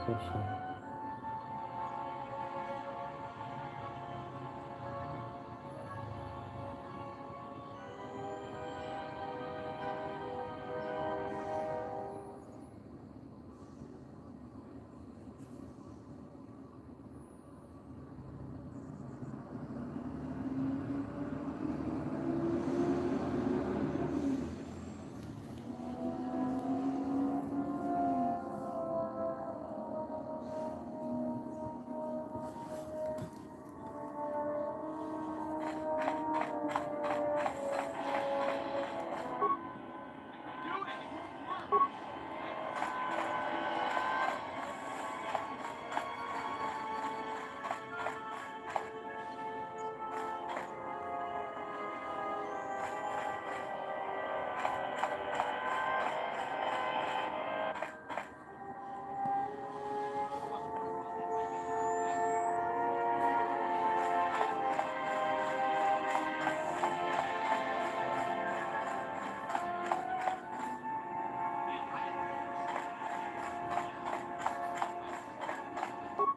session.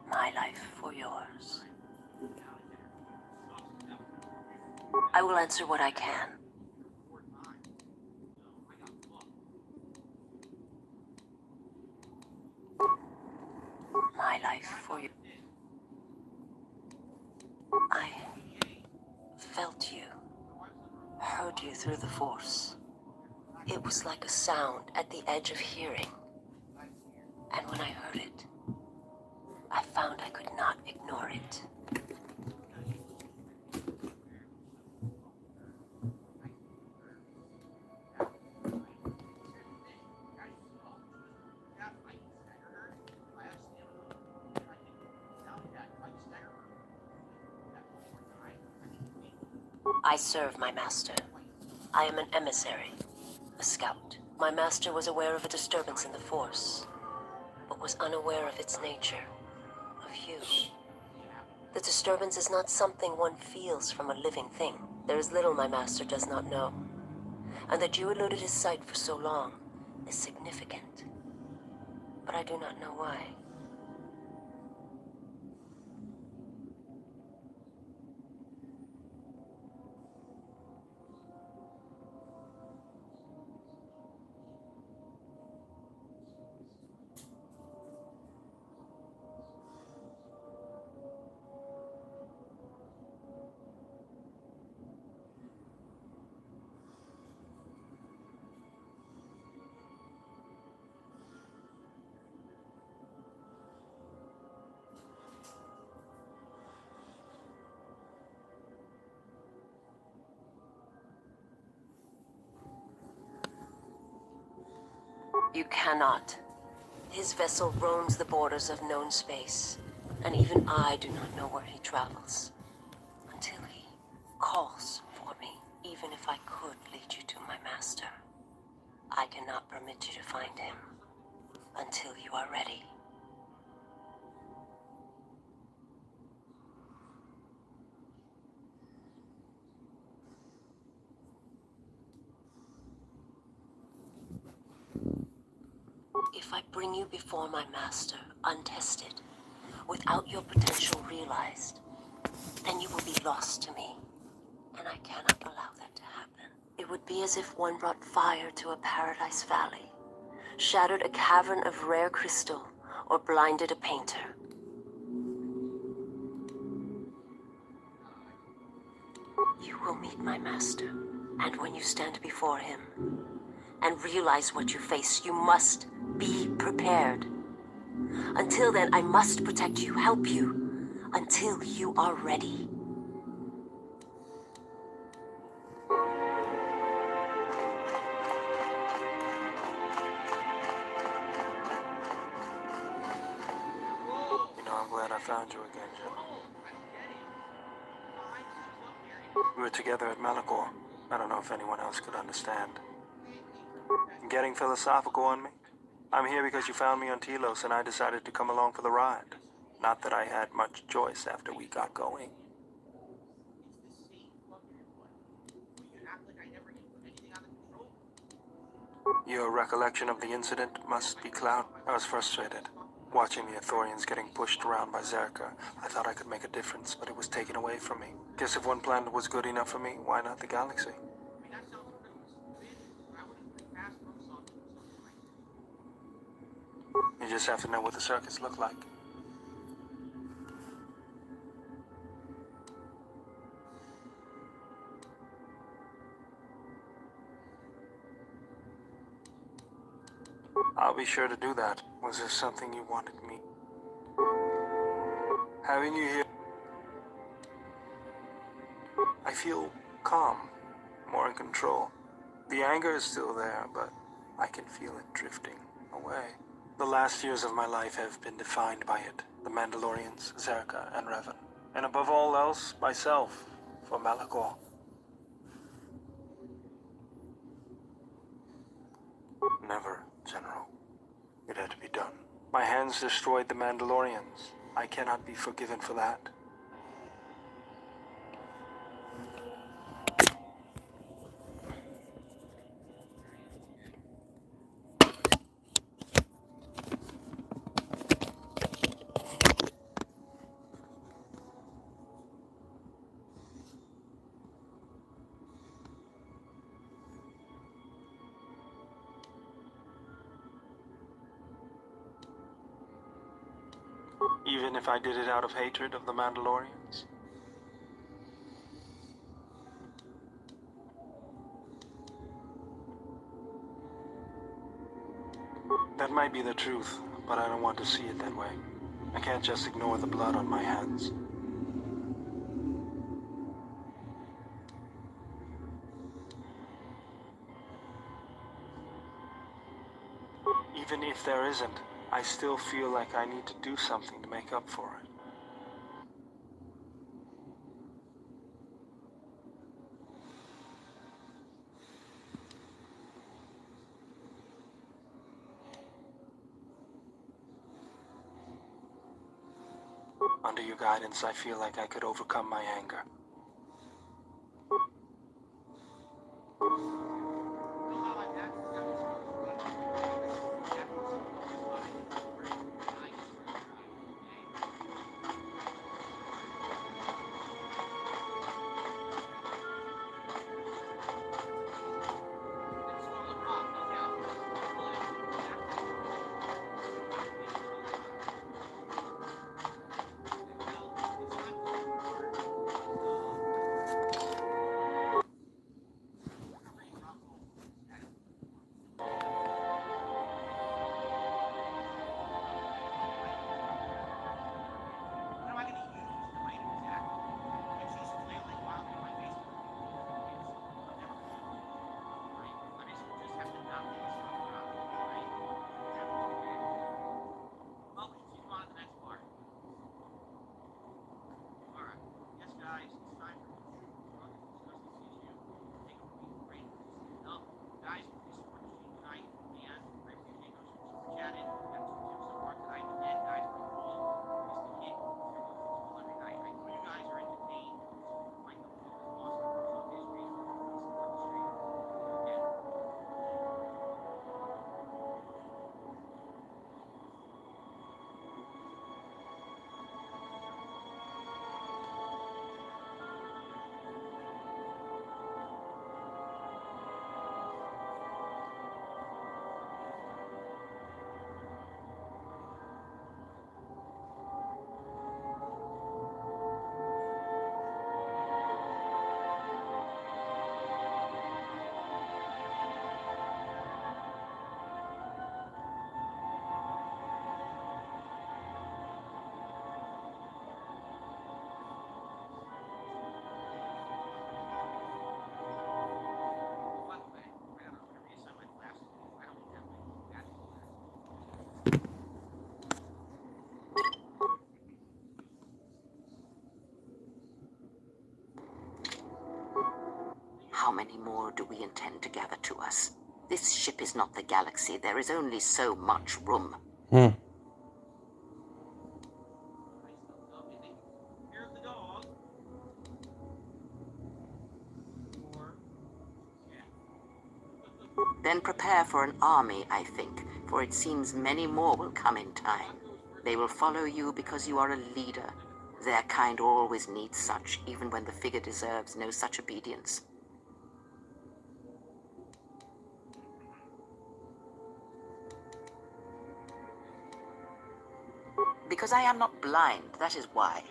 My life for yours. I will answer what I can. My life for you. I felt you, heard you through the Force. It was like a sound at the edge of hearing. And when I heard it, I found I could not ignore it. I serve my master. I am an emissary, a scout. My master was aware of a disturbance in the Force, but was unaware of its nature, of you. The disturbance is not something one feels from a living thing. There is little my master does not know, and that you eluded his sight for so long is significant. But I do not know why. You cannot. His vessel roams the borders of known space, and even I do not know where he travels. Until he calls for me, even if I could lead you to my master. I cannot permit you to find him until you are ready. If I bring you before my master, untested, without your potential realized, then you will be lost to me, and I cannot allow that to happen. It would be as if one brought fire to a paradise valley, shattered a cavern of rare crystal, or blinded a painter. You will meet my master, and when you stand before him, and realize what you face, you must be prepared. Until then, I must protect you, help you, until you are ready. You know, I'm glad I found you again, Jim. We were together at Malachor. I don't know if anyone else could understand. Getting philosophical on me? I'm here because you found me on Telos and I decided to come along for the ride. Not that I had much choice after we got going. Your recollection of the incident must be clouded. I was frustrated. Watching the Ithorians getting pushed around by Zerka, I thought I could make a difference, but it was taken away from me. Guess if one planet was good enough for me, why not the galaxy? You just have to know what the circuits look like. I'll be sure to do that. Was there something you wanted me? Having you here, I feel calm, more in control. The anger is still there, but I can feel it drifting away. The last years of my life have been defined by it. The Mandalorians, Zerka, and Revan. And above all else, myself, for Malachor. Never, General. It had to be done. My hands destroyed the Mandalorians. I cannot be forgiven for that. Even if I did it out of hatred of the Mandalorians? That might be the truth, but I don't want to see it that way. I can't just ignore the blood on my hands. Even if there isn't, I still feel like I need to do something to make up for it. Under your guidance, I feel like I could overcome my anger. How many more do we intend to gather to us? This ship is not the galaxy. There is only so much room. Then prepare for an army, I think, for it seems many more will come in time. They will follow you because you are a leader. Their kind always needs such, even when the figure deserves no such obedience. Because I am not blind, that is why.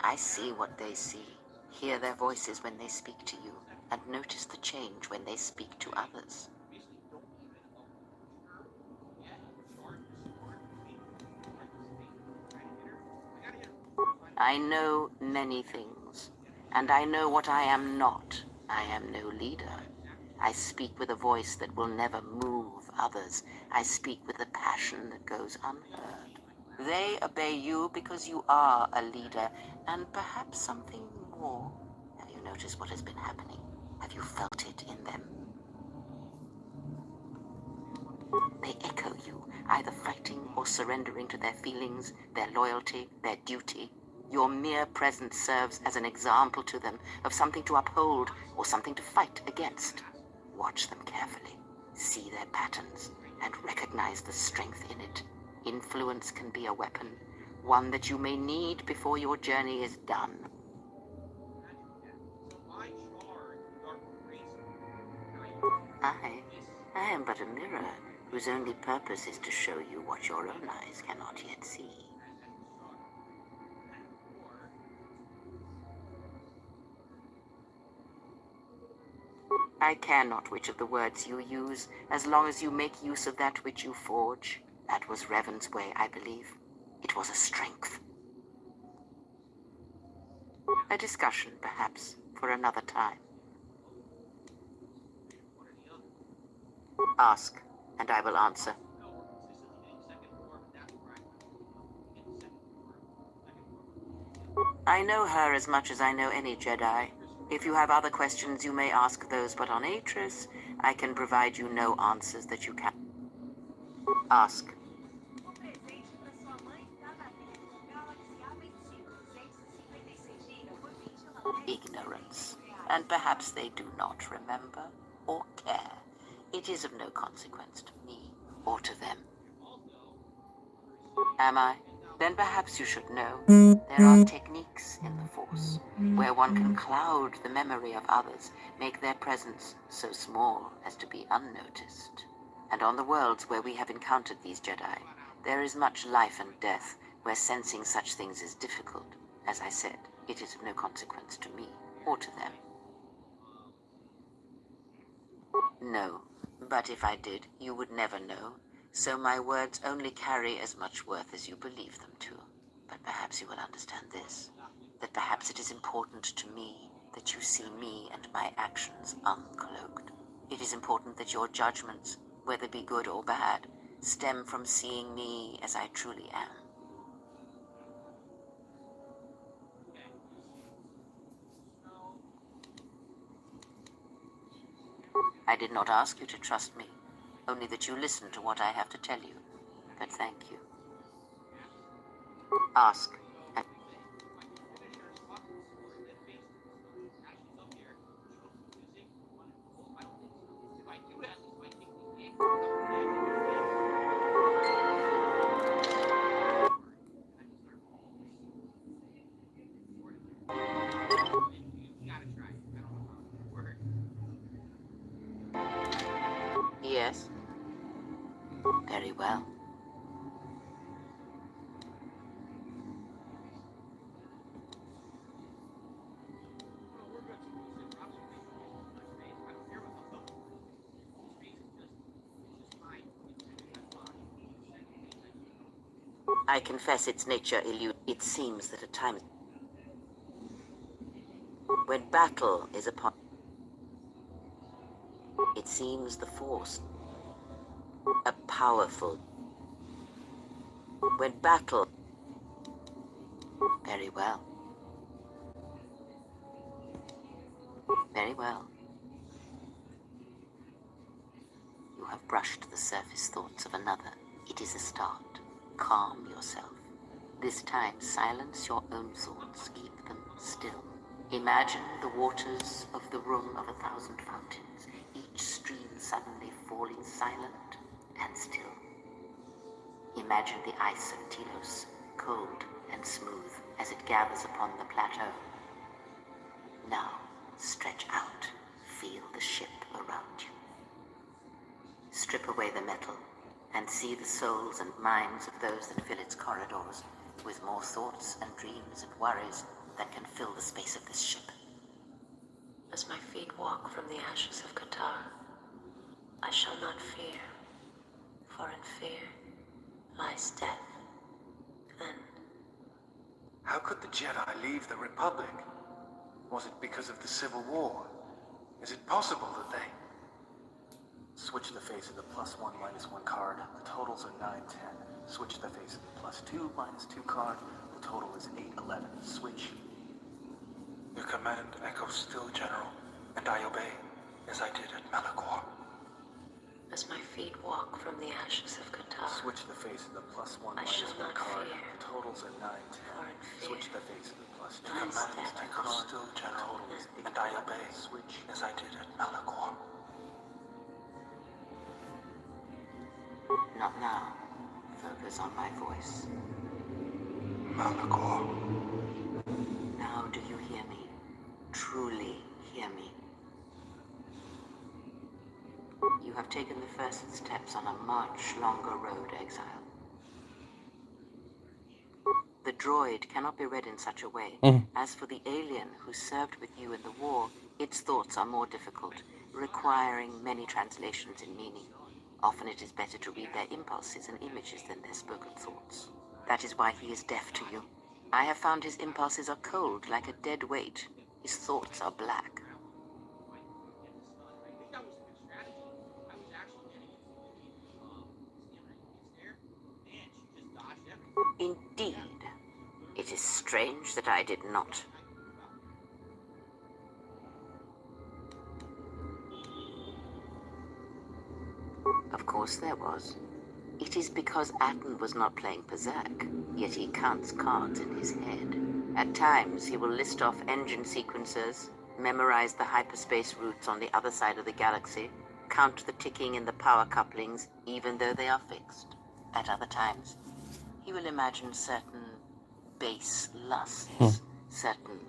I see what they see, hear their voices when they speak to you, and notice the change when they speak to others. I know many things, and I know what I am not. I am no leader. I speak with a voice that will never move others. I speak with a passion that goes unheard. They obey you because you are a leader, and perhaps something more. Have you noticed what has been happening? Have you felt it in them? They echo you, either fighting or surrendering to their feelings, their loyalty, their duty. Your mere presence serves as an example to them of something to uphold or something to fight against. Watch them carefully, see their patterns, and recognize the strength in it. Influence can be a weapon, one that you may need before your journey is done. I am but a mirror whose only purpose is to show you what your own eyes cannot yet see. I care not which of the words you use, as long as you make use of that which you forge. That was Revan's way, I believe. It was a strength. A discussion, perhaps, for another time. Ask, and I will answer. I know her as much as I know any Jedi. If you have other questions, you may ask those, but on Atris, I can provide you no answers that you can. Ask. Ignorance. And perhaps they do not remember or care. It is of no consequence to me or to them. Am I? Then perhaps you should know. There are techniques in the Force where one can cloud the memory of others, make their presence so small as to be unnoticed. And on the worlds where we have encountered these Jedi, there is much life and death where sensing such things is difficult. As I said, it is of no consequence to me or to them. No, but if I did, you would never know. So my words only carry as much worth as you believe them to. But perhaps you will understand this, that perhaps it is important to me that you see me and my actions uncloaked. It is important that your judgments, whether be good or bad, stem from seeing me as I truly am. I did not ask you to trust me, only that you listen to what I have to tell you. But thank you. Ask. Yes. Very well. I confess its nature eludes. It seems that at times, when battle is upon, it seems the Force, a powerful. When battle, very well. Very well. You have brushed the surface thoughts of another. It is a start. Calm yourself. This time, silence your own thoughts. Keep them still. Imagine the waters of the room of 1,000 fountains, each stream suddenly falling silent and still. Imagine the ice of Telos, cold and smooth as it gathers upon the plateau. Now, stretch out. Feel the ship around you. Strip away the metal and see the souls and minds of those that fill its corridors with more thoughts and dreams and worries than can fill the space of this ship. As my feet walk from the ashes of Qatar, I shall not fear, for in fear lies death. And How could the Jedi leave the Republic? Was it because of the Civil War? Is it possible that they... Switch the face of the +1 -1 card. The totals are 9, 10. Switch the face of the +2 -2 card. The total is 8, 11. Switch. Your command echoes still, General, and I obey, as I did at Malachor. as my feet walk from the ashes of Qatar, Switch the face of the +1 I shall -1 not card. fear. The totals are 9, 10. For in fear Switch the face of the +2 lies Command death. echoes still, General, and I obey, Switch. as I did at Malachor. Not now. Focus on my voice. Malachor. Now do you hear me? Truly hear me. You have taken the first steps on a much longer road, exile. The droid cannot be read in such a way. As for the alien who served with you in the war, its thoughts are more difficult, requiring many translations in meaning. Often it is better to read their impulses and images than their spoken thoughts. That is why he is deaf to you. I have found his impulses are cold, like a dead weight. His thoughts are black. Indeed. It is strange that I did not. Of course there was. It is because Atten was not playing Berserk, yet he counts cards in his head. At times, he will list off engine sequencers, memorize the hyperspace routes on the other side of the galaxy, count the ticking in the power couplings, even though they are fixed. At other times, he will imagine certain base lusts, certain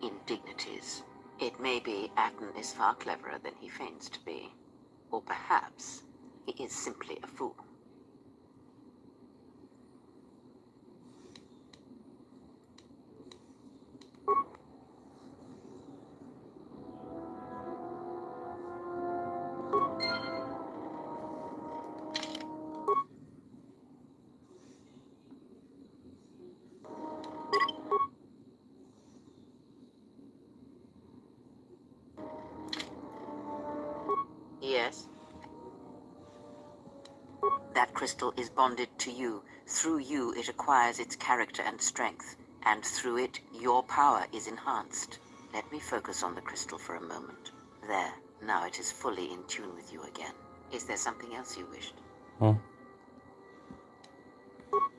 indignities. It may be Atten is far cleverer than he feigns to be. Or perhaps he is simply a fool. Yes? That crystal is bonded to you. Through you, it acquires its character and strength. And through it, your power is enhanced. Let me focus on the crystal for a moment. There. Now it is fully in tune with you again. Is there something else you wished?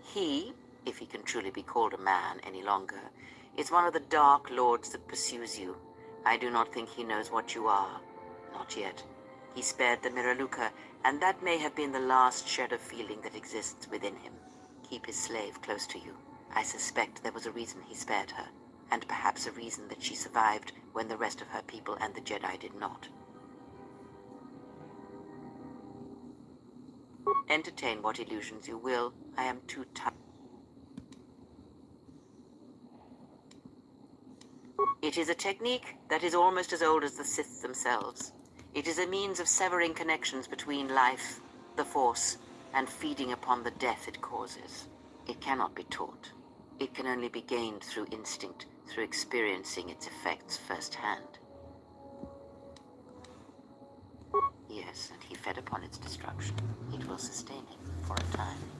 He, if he can truly be called a man any longer, is one of the Dark Lords that pursues you. I do not think he knows what you are. Not yet. He spared the Miraluka, and that may have been the last shred of feeling that exists within him. Keep his slave close to you. I suspect there was a reason he spared her, and perhaps a reason that she survived when the rest of her people and the Jedi did not. Entertain what illusions you will. I am too tired. It is a technique that is almost as old as the Sith themselves. It is a means of severing connections between life, the Force, and feeding upon the death it causes. It cannot be taught. It can only be gained through instinct, through experiencing its effects firsthand. Yes, and he fed upon its destruction. It will sustain him for a time.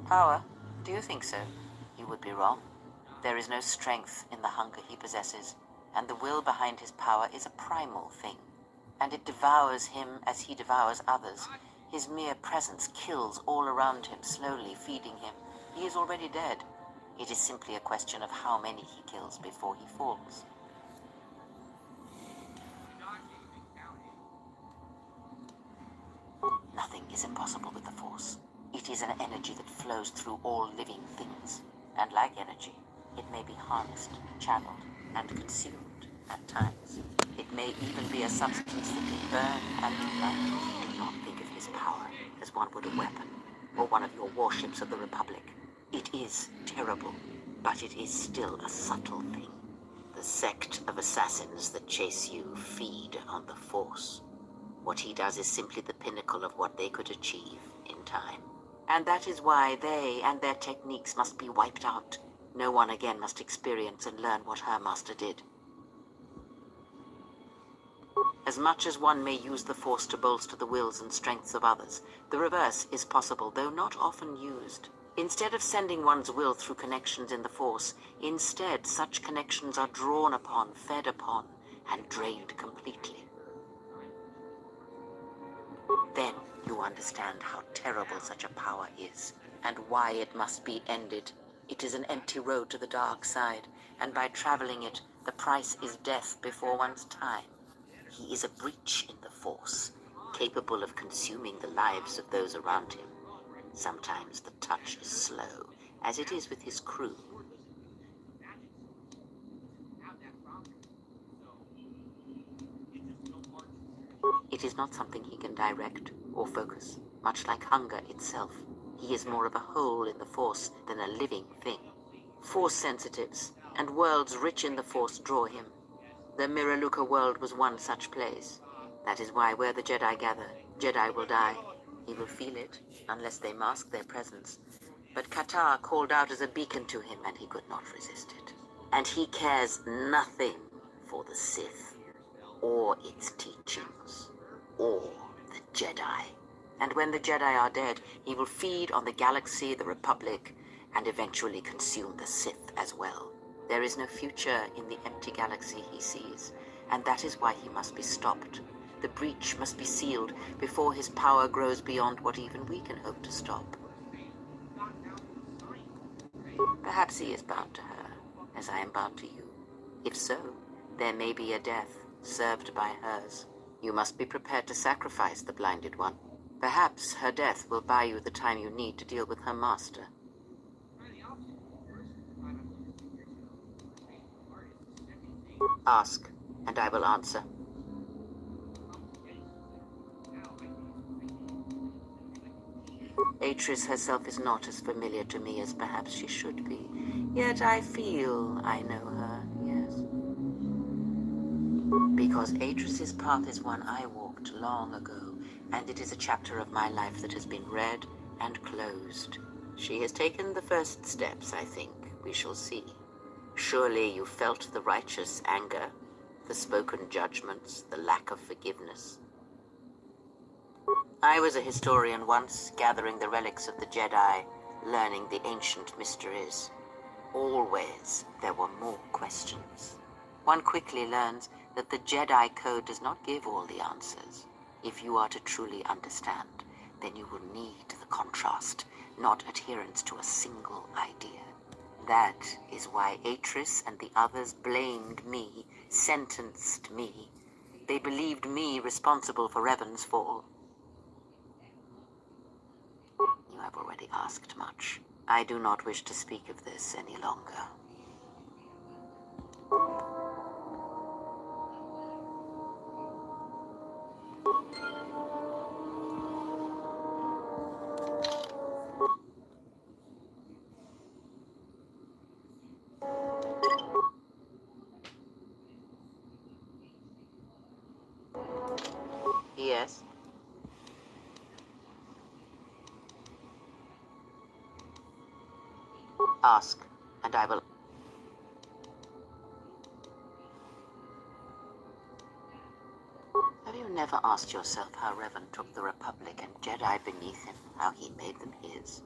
Power? Do you think so? You would be wrong. There is no strength in the hunger he possesses, and the will behind his power is a primal thing, and it devours him as he devours others. His mere presence kills all around him, slowly feeding him. He is already dead. It is simply a question of how many he kills before he falls. Nothing is impossible with the Force. It is an energy that flows through all living things. And like energy, it may be harnessed, channeled, and consumed at times. It may even be a substance that can burn and ignite. Do not think of his power as one would a weapon, or one of your warships of the Republic. It is terrible, but it is still a subtle thing. The sect of assassins that chase you feed on the Force. What he does is simply the pinnacle of what they could achieve in time. And that is why they and their techniques must be wiped out. No one again must experience and learn what her master did. As much as one may use the Force to bolster the wills and strengths of others, the reverse is possible, though not often used. Instead of sending one's will through connections in the Force, instead such connections are drawn upon, fed upon, and drained completely. Then you understand how terrible such a power is, and why it must be ended. It is an empty road to the dark side, and by traveling it, the price is death before one's time. He is a breach in the Force, capable of consuming the lives of those around him. Sometimes the touch is slow, as it is with his crew. It is not something he can direct or focus, much like hunger itself. He is more of a hole in the Force than a living thing. Force sensitives and worlds rich in the Force draw him. The Miraluka world was one such place. That is why where the Jedi gather, Jedi will die. He will feel it, unless they mask their presence. But Qatar called out as a beacon to him, and he could not resist it. And he cares nothing for the Sith, or its teachings, or the Jedi. And when the Jedi are dead, he will feed on the galaxy, the Republic, and eventually consume the Sith as well. There is no future in the empty galaxy he sees, and that is why he must be stopped. The breach must be sealed before his power grows beyond what even we can hope to stop. Perhaps he is bound to her, as I am bound to you. If so, there may be a death served by hers. You must be prepared to sacrifice the blinded one. Perhaps her death will buy you the time you need to deal with her master. Ask, and I will answer. Atris herself is not as familiar to me as perhaps she should be. Yet I feel I know her, yes. Because Atris's path is one I walked long ago, and it is a chapter of my life that has been read and closed. She has taken the first steps, I think. We shall see. Surely you felt the righteous anger, the spoken judgments, the lack of forgiveness. I was a historian once, gathering the relics of the Jedi, learning the ancient mysteries. Always there were more questions. One quickly learns that the Jedi Code does not give all the answers. If you are to truly understand, then you will need the contrast, not adherence to a single idea. That is why Atris and the others blamed me, sentenced me. They believed me responsible for Revan's fall. You have already asked much. I do not wish to speak of this any longer. Yes? Ask, and I will... Have you never asked yourself how Revan took the Republic and Jedi beneath him, how he made them his?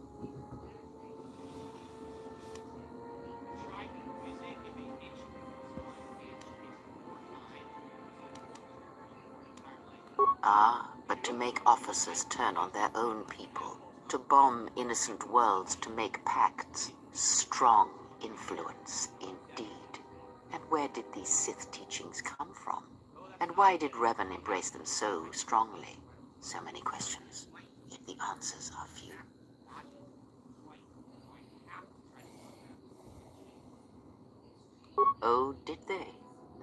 Ah, but to make officers turn on their own people, to bomb innocent worlds, to make pacts. Strong influence, indeed. And where did these Sith teachings come from? And why did Revan embrace them so strongly? So many questions. It The answers are few. Oh, did they?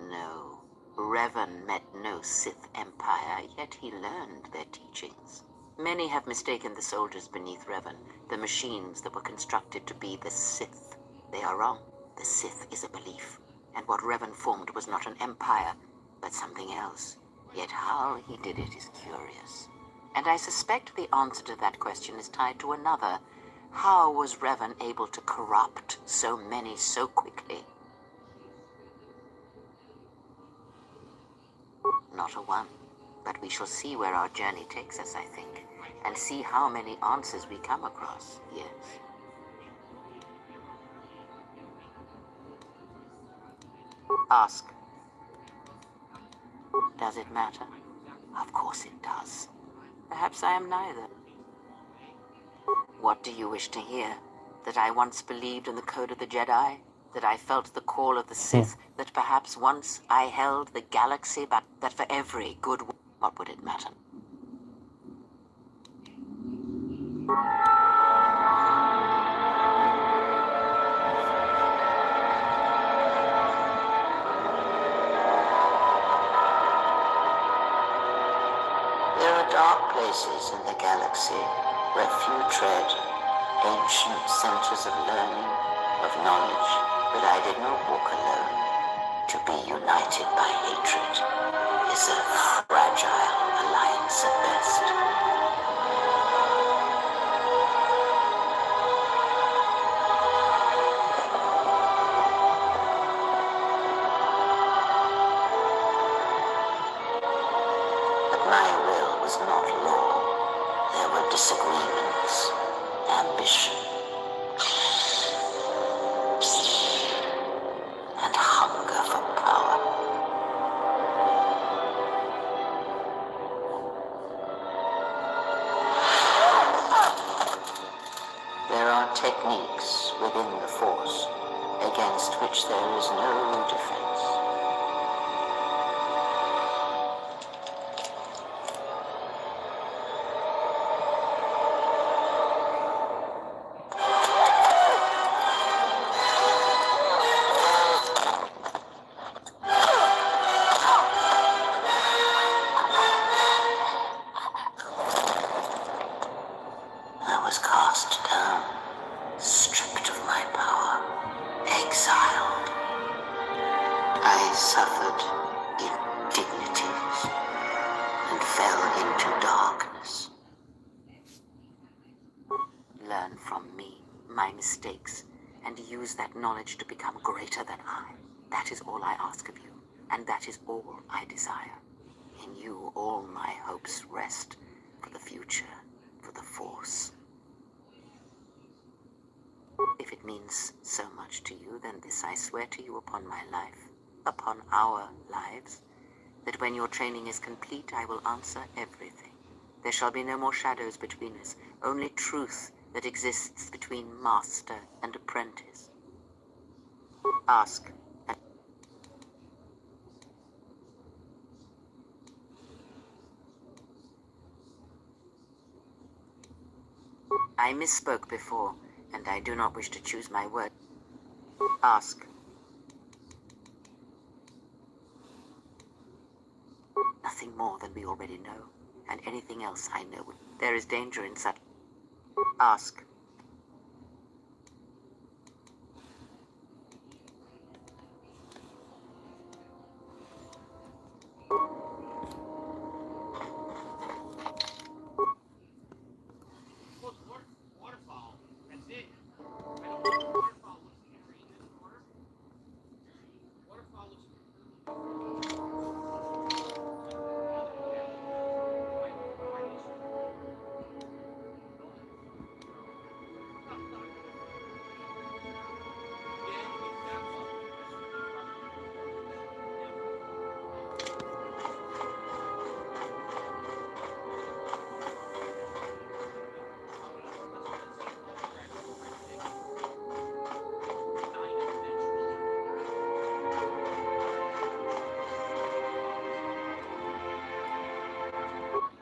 No. Revan met no Sith Empire, yet he learned their teachings. Many have mistaken the soldiers beneath Revan, the machines that were constructed to be the Sith. They are wrong. The Sith is a belief, and what Revan formed was not an empire, but something else. Yet how he did it is curious. And I suspect the answer to that question is tied to another. How was Revan able to corrupt so many so quickly? Not a one. But we shall see where our journey takes us, I think, and see how many answers we come across, yes. Ask. Does it matter? Of course it does. Perhaps I am neither. What do you wish to hear? That I once believed in the code of the Jedi? That I felt the call of the Sith? That perhaps once I held the galaxy, but that for every good... What would it matter? There are dark places in the galaxy where few tread, ancient centers of learning, of knowledge, but I did not walk alone. To be united by hatred is a fragile alliance at best. But my will was not law. There were disagreements, ambition, and hunger for power. There are techniques within the Force against which there is no defense. I was cast down, stripped of my power, exiled. I suffered indignities and fell into darkness. Learn from me, my mistakes, and use that knowledge to become greater than I. That is all I ask of you, and that is all I desire. In you all my hopes rest for the future, for the Force. If it means so much to you, then this I swear to you upon my life, upon our lives, that when your training is complete, I will answer everything. There shall be no more shadows between us, only truth that exists between master and apprentice. Ask. I misspoke before, and I do not wish to choose my word. Ask. Nothing more than we already know, and anything else I know. There is danger in such... Ask.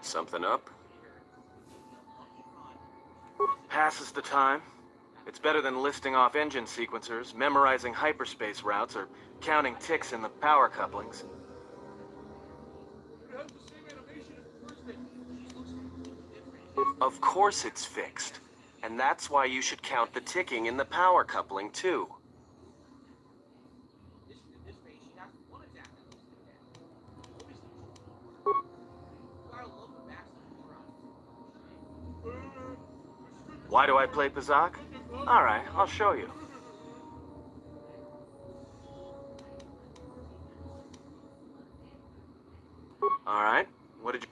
Something up? passes the time. It's better than listing off engine sequencers, memorizing hyperspace routes, or counting ticks in the power couplings. Of course it's fixed. And that's why you should count the ticking in the power coupling, too. Why do I play Pazak? Alright, I'll show you. Alright, what did you...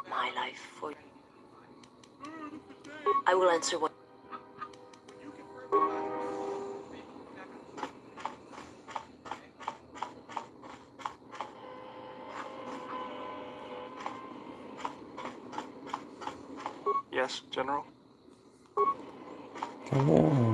My life for you. I will answer what... Yes, General? Hello.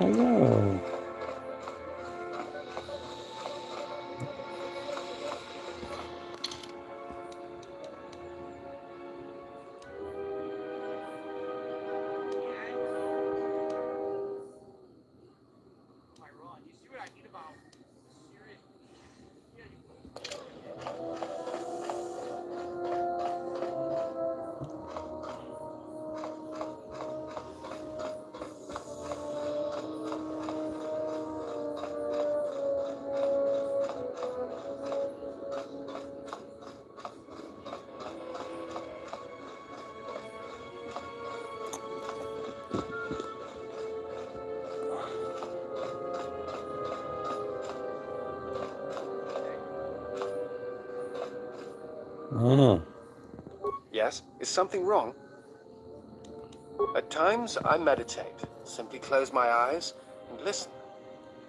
Hello. Oh. Yes? Is something wrong? At times, I meditate. Simply close my eyes and listen.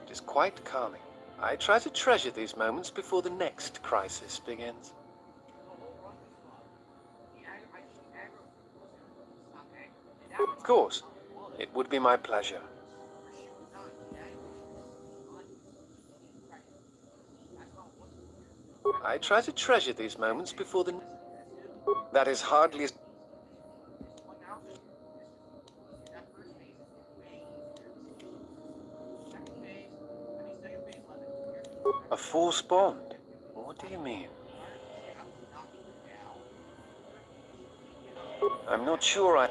It is quite calming. I try to treasure these moments before the next crisis begins. Of course, it would be my pleasure. I try to treasure these moments before the... That is hardly... A force bond? What do you mean? I'm not sure I...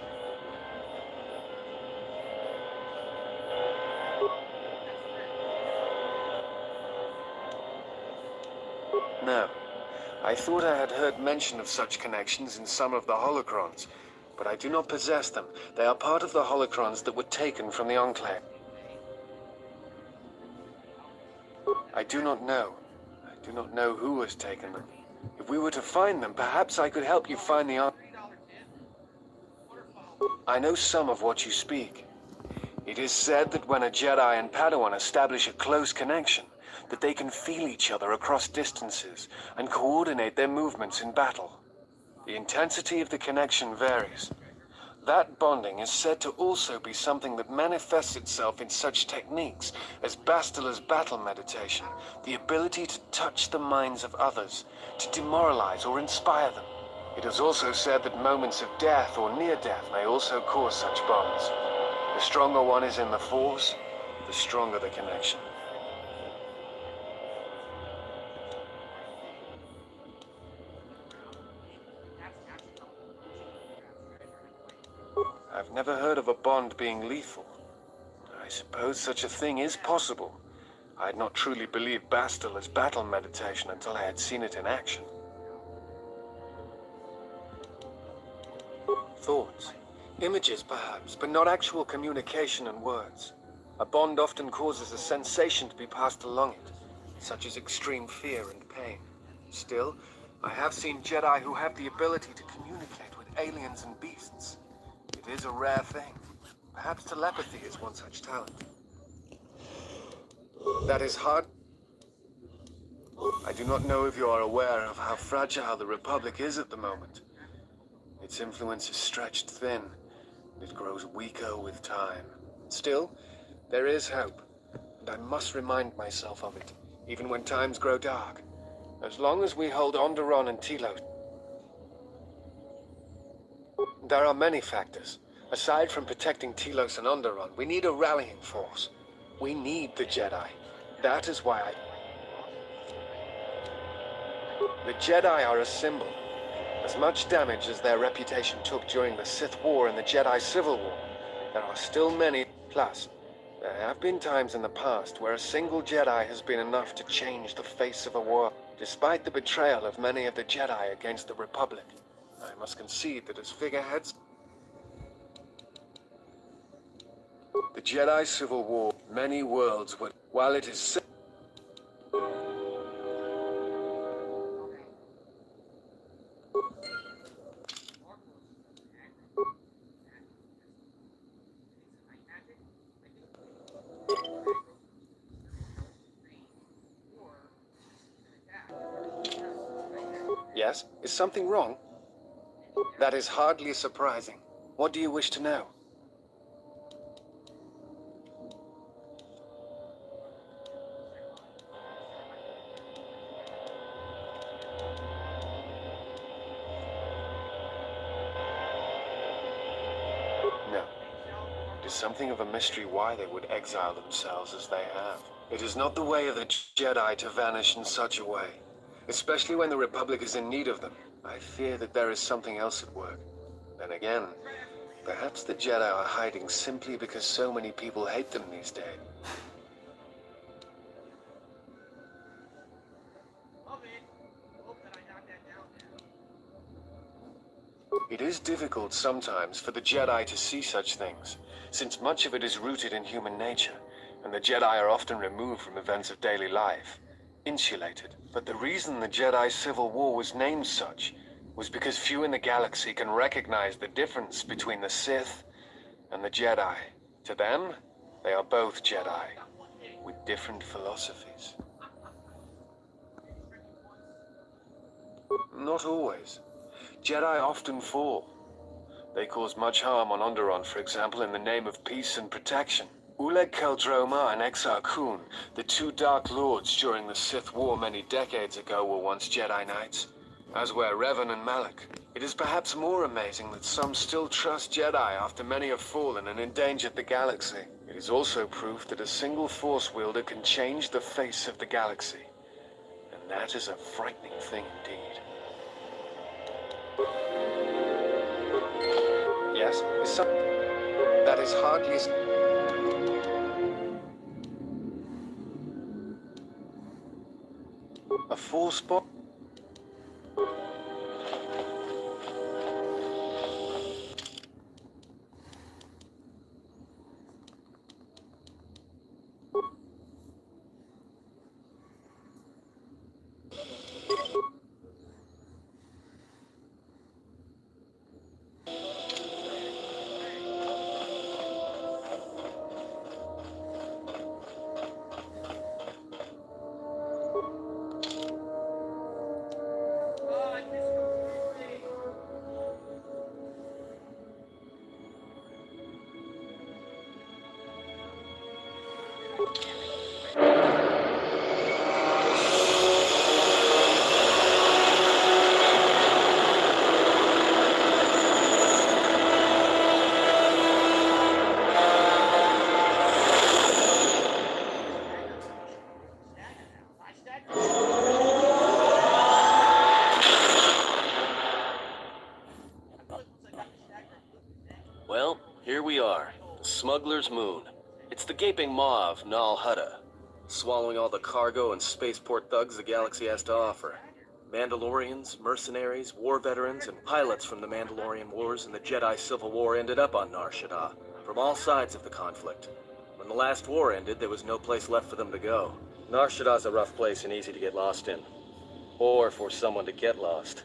No. I thought I had heard mention of such connections in some of the holocrons, but I do not possess them. They are part of the holocrons that were taken from the Enclave. I do not know. I do not know who has taken them. If we were to find them, perhaps I could help you find the I know some of what you speak. It is said that when a Jedi and Padawan establish a close connection, that they can feel each other across distances and coordinate their movements in battle. The intensity of the connection varies. That bonding is said to also be something that manifests itself in such techniques as Bastila's battle meditation, the ability to touch the minds of others, to demoralize or inspire them. It is also said that moments of death or near death may also cause such bonds. The stronger one is in the Force, the stronger the connection. I've never heard of a bond being lethal. I suppose such a thing is possible. I had not truly believed Bastila's battle meditation until I had seen it in action. Thoughts. Images, perhaps, but not actual communication and words. A bond often causes a sensation to be passed along it, such as extreme fear and pain. Still, I have seen Jedi who have the ability to communicate with aliens and beasts. It is a rare thing. Perhaps telepathy is one such talent. That is hard. I do not know if you are aware of how fragile the Republic is at the moment. Its influence is stretched thin. It grows weaker with time. Still, there is hope, and I must remind myself of it, even when times grow dark. As long as we hold Onderon and Telos. There are many factors. Aside from protecting Telos and Onderon, we need a rallying force. We need the Jedi. That is why The Jedi are a symbol. As much damage as their reputation took during the Sith War and the Jedi Civil War, there are still many. Plus, there have been times in the past where a single Jedi has been enough to change the face of a world. Despite the betrayal of many of the Jedi against the Republic, I must concede that as figureheads, the Jedi Civil War, many worlds would, while it is Yes? Is something wrong? That is hardly surprising. What do you wish to know? No. It is something of a mystery why they would exile themselves as they have. It is not the way of the Jedi to vanish in such a way. Especially when the Republic is in need of them. I fear that there is something else at work. Then again, perhaps the Jedi are hiding simply because so many people hate them these days. It is difficult sometimes for the Jedi to see such things, since much of it is rooted in human nature, and the Jedi are often removed from events of daily life. Insulated. But the reason the Jedi Civil War was named such was because few in the galaxy can recognize the difference between the Sith and the Jedi. To them, they are both Jedi, with different philosophies. Not always. Jedi often fall. They cause much harm on Onderon, for example, in the name of peace and protection. Uleg Keldroma and Exar Kun, the two Dark Lords during the Sith War many decades ago, were once Jedi Knights, as were Revan and Malak. It is perhaps more amazing that some still trust Jedi after many have fallen and endangered the galaxy. It is also proof that a single Force wielder can change the face of the galaxy. And that is a frightening thing indeed. Yes, that is hardly... A Force bomb? Well, here we are, the Smuggler's Moon. It's the gaping maw of Nar Shaddaa, swallowing all the cargo and spaceport thugs the galaxy has to offer. Mandalorians, mercenaries, war veterans, and pilots from the Mandalorian Wars and the Jedi Civil War ended up on Nar Shaddaa, from all sides of the conflict. When the last war ended, there was no place left for them to go. Nar Shaddaa's a rough place and easy to get lost in. Or for someone to get lost.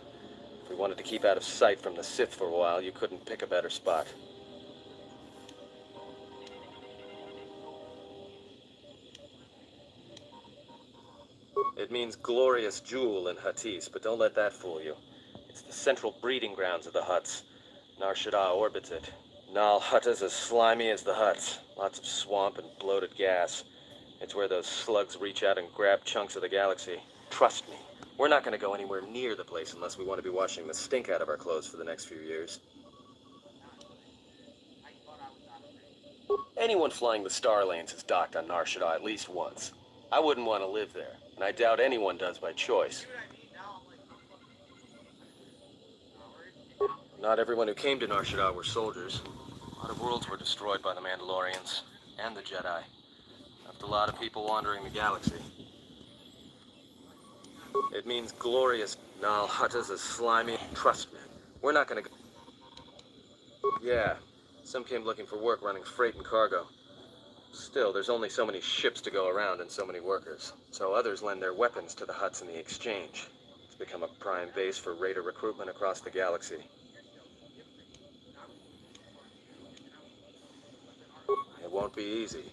If we wanted to keep out of sight from the Sith for a while, you couldn't pick a better spot. It means glorious jewel in Huttese, but don't let that fool you. It's the central breeding grounds of the Hutts. Nar Shaddaa orbits it. Nal Hutta's as slimy as the Hutts. Lots of swamp and bloated gas. It's where those slugs reach out and grab chunks of the galaxy. Trust me, we're not going to go anywhere near the place unless we want to be washing the stink out of our clothes for the next few years. Anyone flying the Star Lanes has docked on Nar Shaddaa at least once. I wouldn't want to live there, and I doubt anyone does by choice. Not everyone who came to Nar Shaddaa were soldiers. A lot of worlds were destroyed by the Mandalorians and the Jedi. Left a lot of people wandering the galaxy. It means glorious. Nal Hutta's as slimy. Trust me, we're not gonna go. Yeah, some came looking for work running freight and cargo. Still, there's only so many ships to go around and so many workers. So others lend their weapons to the Hutts in the exchange. It's become a prime base for raider recruitment across the galaxy. It won't be easy.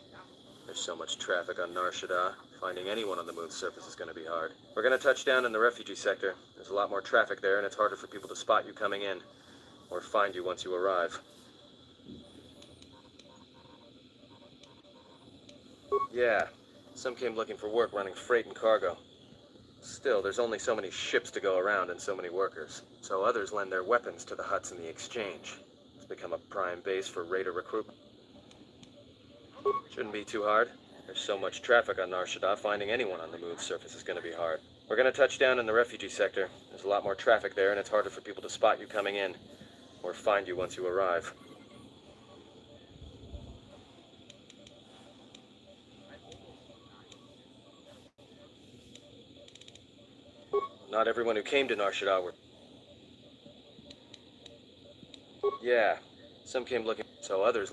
There's so much traffic on Nar Shaddaa. Finding anyone on the moon's surface is going to be hard. We're going to touch down in the refugee sector. There's a lot more traffic there, and it's harder for people to spot you coming in. Or find you once you arrive. Yeah, some came looking for work running freight and cargo. Still, there's only so many ships to go around and so many workers. So others lend their weapons to the Hutts in the exchange. It's become a prime base for raider recruitment. Shouldn't be too hard. There's so much traffic on Nar Shaddaa, finding anyone on the moon's surface is going to be hard. We're going to touch down in the refugee sector. There's a lot more traffic there, and it's harder for people to spot you coming in. Or find you once you arrive. Not everyone who came to Nar Shaddaa were... Yeah, some came looking... So others...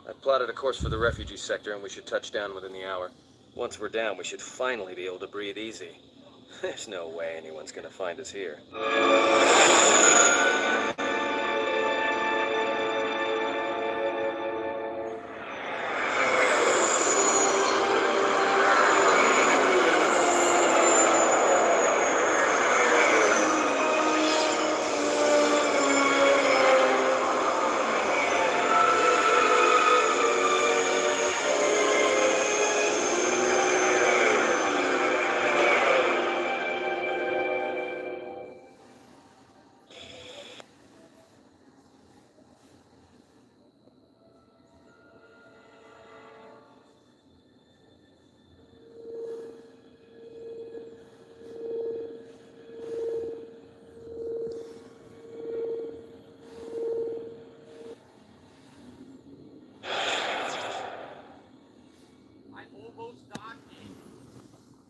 I plotted a course for the refugee sector, and we should touch down within the hour. Once we're down, we should finally be able to breathe easy. There's no way anyone's gonna find us here.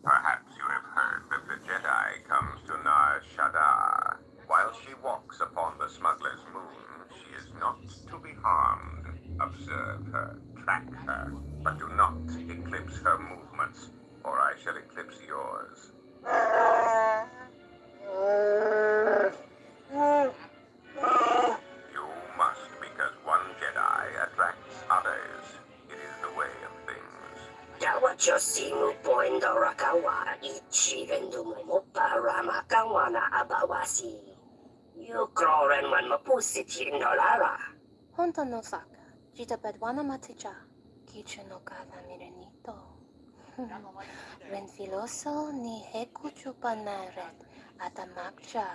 Perhaps you have heard that the Jedi comes to Nar Shaddaa. While she walks upon the smuggler's moon, she is not to be harmed. Observe her, track her, but do not eclipse her movements, or I shall eclipse yours. You must, because one Jedi attracts others. It is the way of things. Tawachosimu poendo rakawa ichi vendumu mopara makawana abawasi. Yukroren wan mapusiti nolara. Honto no saka, jita bedwana maticha, kichu no kala mirenito. Ren filoso ni heku chupanaret atamakcha.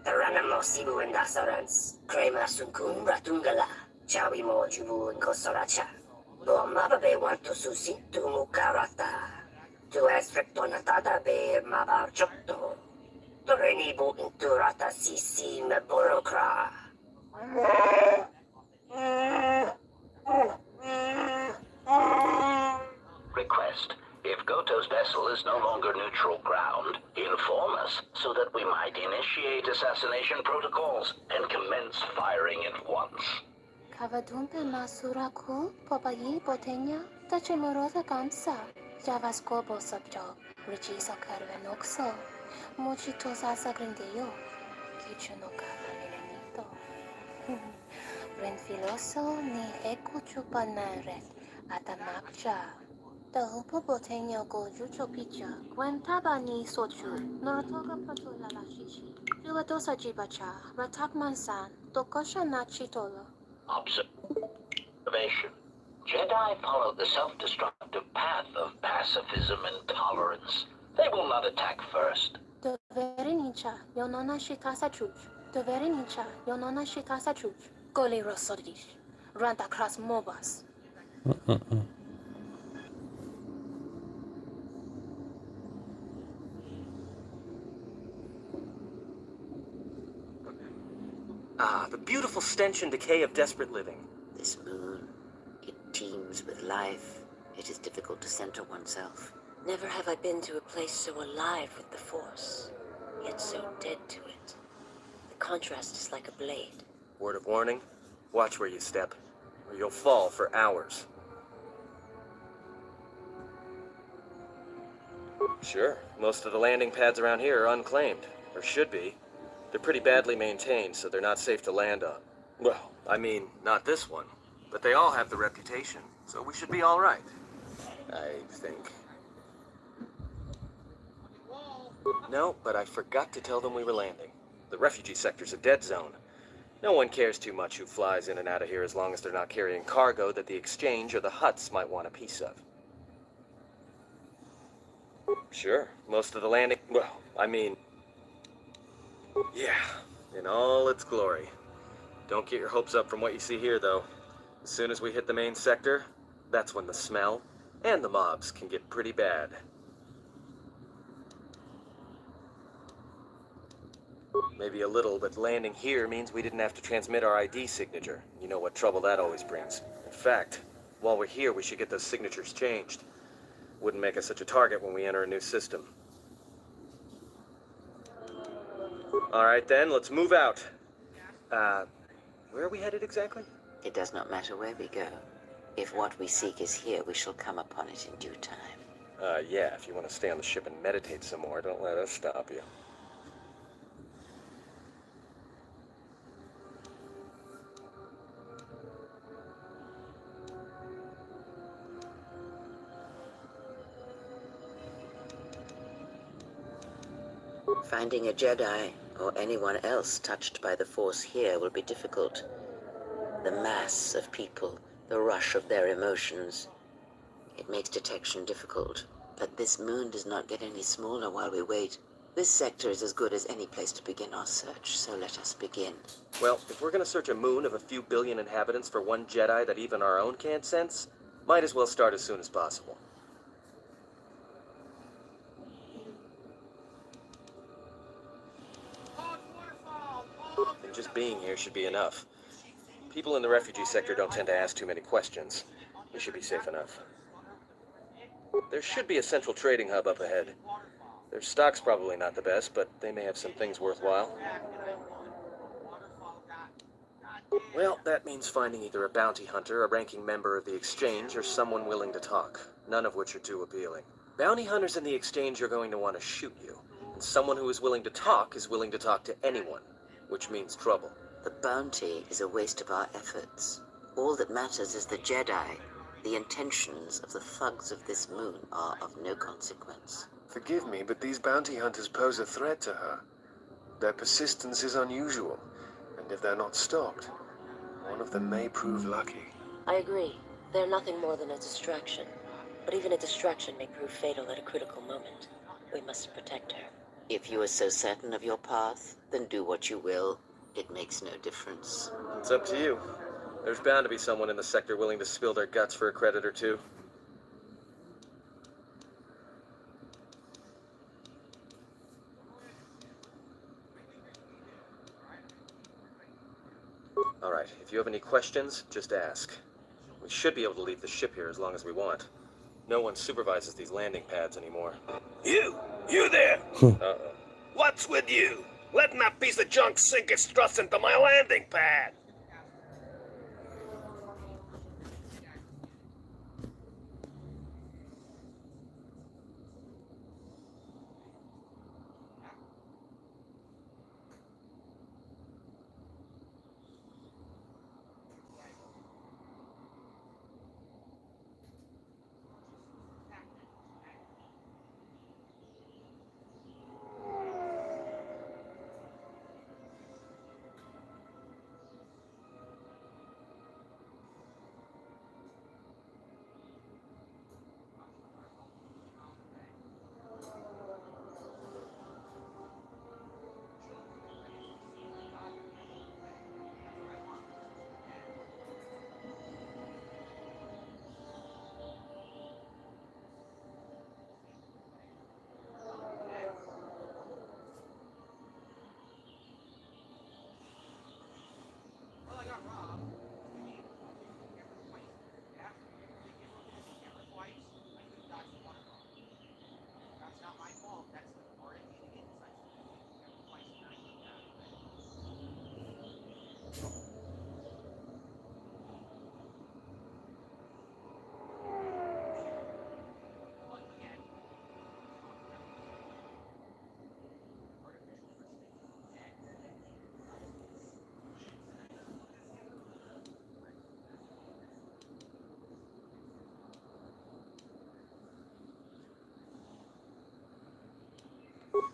Taranamosibu and Dasarans, Krema Sunkun Ratungala, Chawi Mojubu and Kosoracha. Bomababe want to susin to Mukarata. To Estrictonatada be Mabar Chotto. Torenibu Inturata Sisi Meborokra. Request. If Goto's vessel is no longer neutral ground, inform us so that we might initiate assassination protocols and commence firing at once. Kavadumpe masuraku, popayi botenya, tachimurosa kamsa. Javaskobo subjo, richiso carvenoxo. Muchito sasa grindeyo, kichu no kala mirenito. Ren filoso ni heku chupanaret atamakcha. Tahupo boteño go jucho picha, cuentaba ni sochu, norotoga patula la shishi. Jugadosa jibacha, ratak mansan, tokosha na chitolo. Observation. Jedi follow the self-destructive path of pacifism and tolerance. They will not attack first. Dovere nincha, yonona shitasa chuch. Dovere nincha, yonona shitasa chuch. Goli rosodish. Ranta kras mobas. Ah, the beautiful stench and decay of desperate living. This moon, it teems with life. It is difficult to center oneself. Never have I been to a place so alive with the Force, yet so dead to it. The contrast is like a blade. Word of warning, watch where you step, or you'll fall for hours. Sure, most of the landing pads around here are unclaimed, or should be. They're pretty badly maintained, so they're not safe to land on. Well, I mean, not this one. But they all have the reputation, so we should be all right. I think. No, but I forgot to tell them we were landing. The refugee sector's a dead zone. No one cares too much who flies in and out of here as long as they're not carrying cargo that the Exchange or the Hutts might want a piece of. Sure, most of the landing... Well, I mean... Yeah, in all its glory. Don't get your hopes up from what you see here, though. As soon as we hit the main sector, that's when the smell and the mobs can get pretty bad. Maybe a little, but landing here means we didn't have to transmit our ID signature. You know what trouble that always brings. In fact, while we're here, we should get those signatures changed. Wouldn't make us such a target when we enter a new system. All right, then, let's move out. Where are we headed exactly? It does not matter where we go. If what we seek is here, we shall come upon it in due time. Yeah, if you want to stay on the ship and meditate some more, don't let us stop you. Finding a Jedi, or anyone else touched by the Force here, will be difficult. The mass of people, the rush of their emotions. It makes detection difficult. But this moon does not get any smaller while we wait. This sector is as good as any place to begin our search, so let us begin. Well, if we're gonna search a moon of a few billion inhabitants for one Jedi that even our own can't sense, might as well start as soon as possible. And just being here should be enough. People in the refugee sector don't tend to ask too many questions. We should be safe enough. There should be a central trading hub up ahead. Their stock's probably not the best, but they may have some things worthwhile. Well, that means finding either a bounty hunter, a ranking member of the Exchange, or someone willing to talk, none of which are too appealing. Bounty hunters in the Exchange are going to want to shoot you, and someone who is willing to talk to anyone, which means trouble. The bounty is a waste of our efforts. All that matters is the Jedi. The intentions of the thugs of this moon are of no consequence. Forgive me, but these bounty hunters pose a threat to her. Their persistence is unusual, and if they're not stopped, one of them may prove lucky. I agree. They're nothing more than a distraction. But even a distraction may prove fatal at a critical moment. We must protect her. If you are so certain of your path, then do what you will. It makes no difference. It's up to you. There's bound to be someone in the sector willing to spill their guts for a credit or two. All right, if you have any questions, just ask. We should be able to leave the ship here as long as we want. No one supervises these landing pads anymore. You there! Uh-oh. What's with you? Letting that piece of junk sink its struts into my landing pad!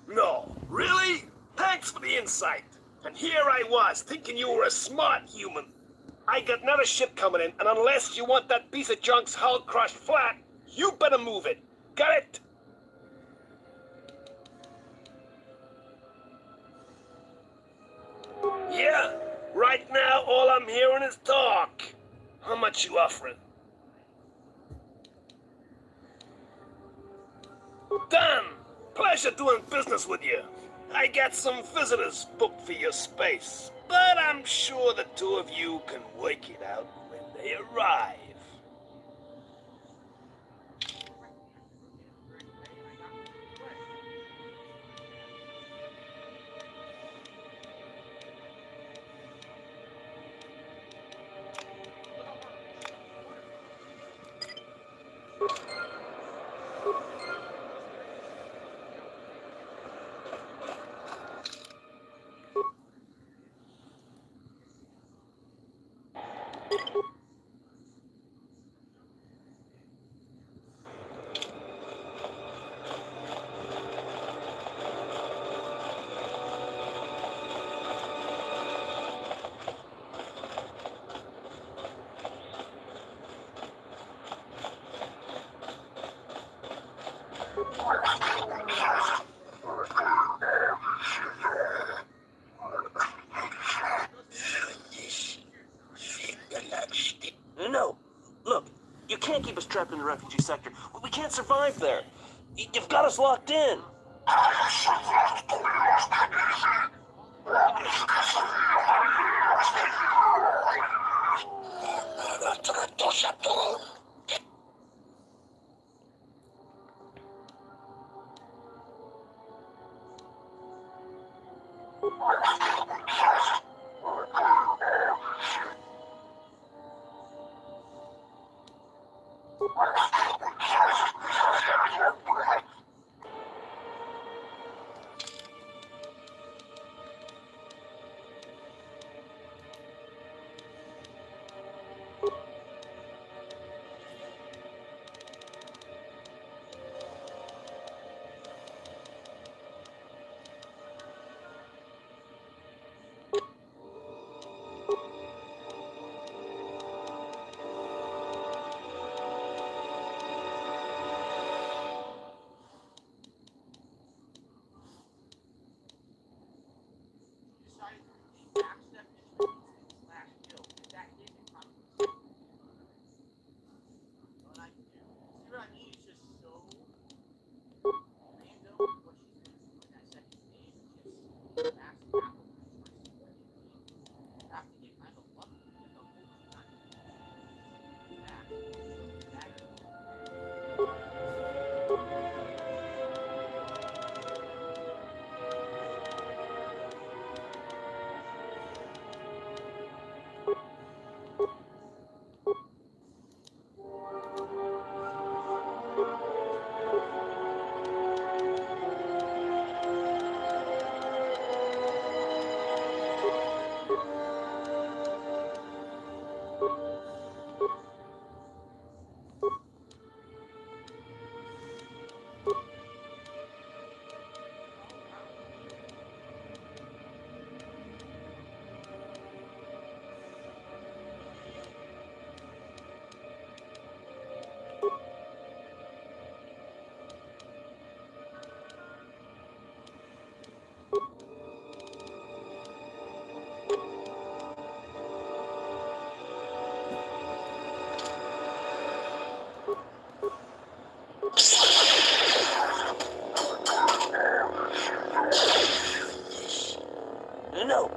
No, really? Thanks for the insight. And here I was, thinking you were a smart human. I got another ship coming in, and unless you want that piece of junk's hull crushed flat, you better move it. Got it? Yeah, right now all I'm hearing is talk. How much you offering? Done! Pleasure doing business with you. I got some visitors booked for your space, but I'm sure the two of you can work it out when they arrive. trapped in the refugee sector. We can't survive there. You've got us locked in. No!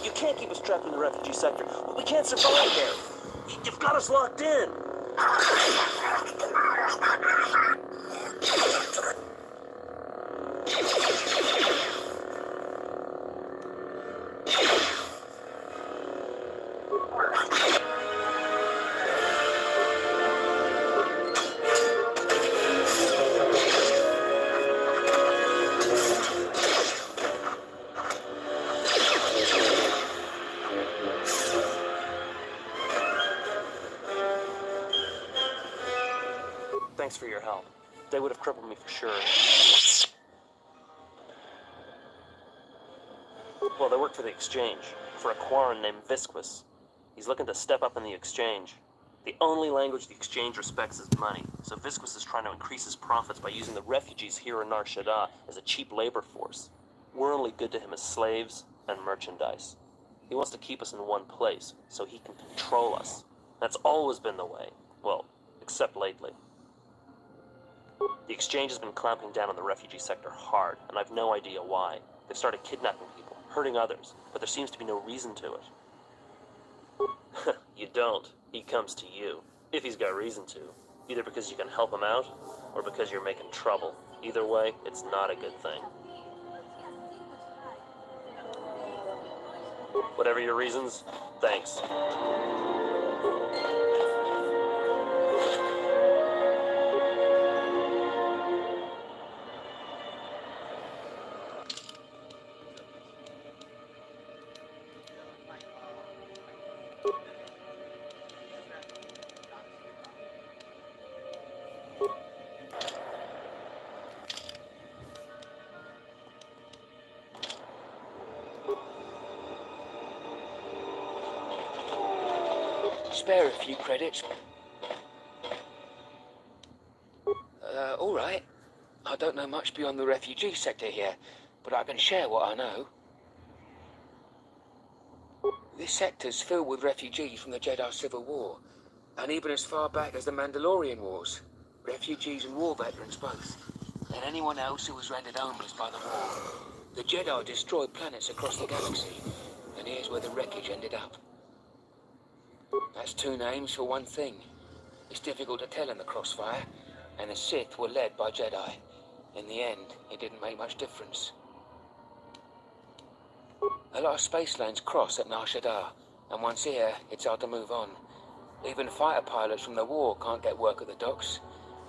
You can't keep us trapped in the refugee sector. We can't survive there. You've got us locked in. Thanks for your help. They would have crippled me for sure. Well, they work for the Exchange, for a Quarren named Visquis. He's looking to step up in the Exchange. The only language the Exchange respects is money, so Visquis is trying to increase his profits by using the refugees here in Nar Shaddaa as a cheap labor force. We're only good to him as slaves and merchandise. He wants to keep us in one place, so he can control us. That's always been the way. Well, except lately. The Exchange has been clamping down on the refugee sector hard, and I've no idea why. They've started kidnapping people, hurting others, but there seems to be no reason to it. You don't. He comes to you, if he's got reason to. Either because you can help him out, or because you're making trouble. Either way, it's not a good thing. Whatever your reasons, thanks. Spare a few credits. All right. I don't know much beyond the refugee sector here, but I can share what I know. This sector's filled with refugees from the Jedi Civil War. And even as far back as the Mandalorian Wars. Refugees and war veterans both. And anyone else who was rendered homeless by the war. The Jedi destroyed planets across the galaxy, and here's where the wreckage ended up. That's two names for one thing. It's difficult to tell in the crossfire, and the Sith were led by Jedi. In the end, it didn't make much difference. A lot of space lanes cross at Nar Shaddaa, and once here, it's hard to move on. Even fighter pilots from the war can't get work at the docks.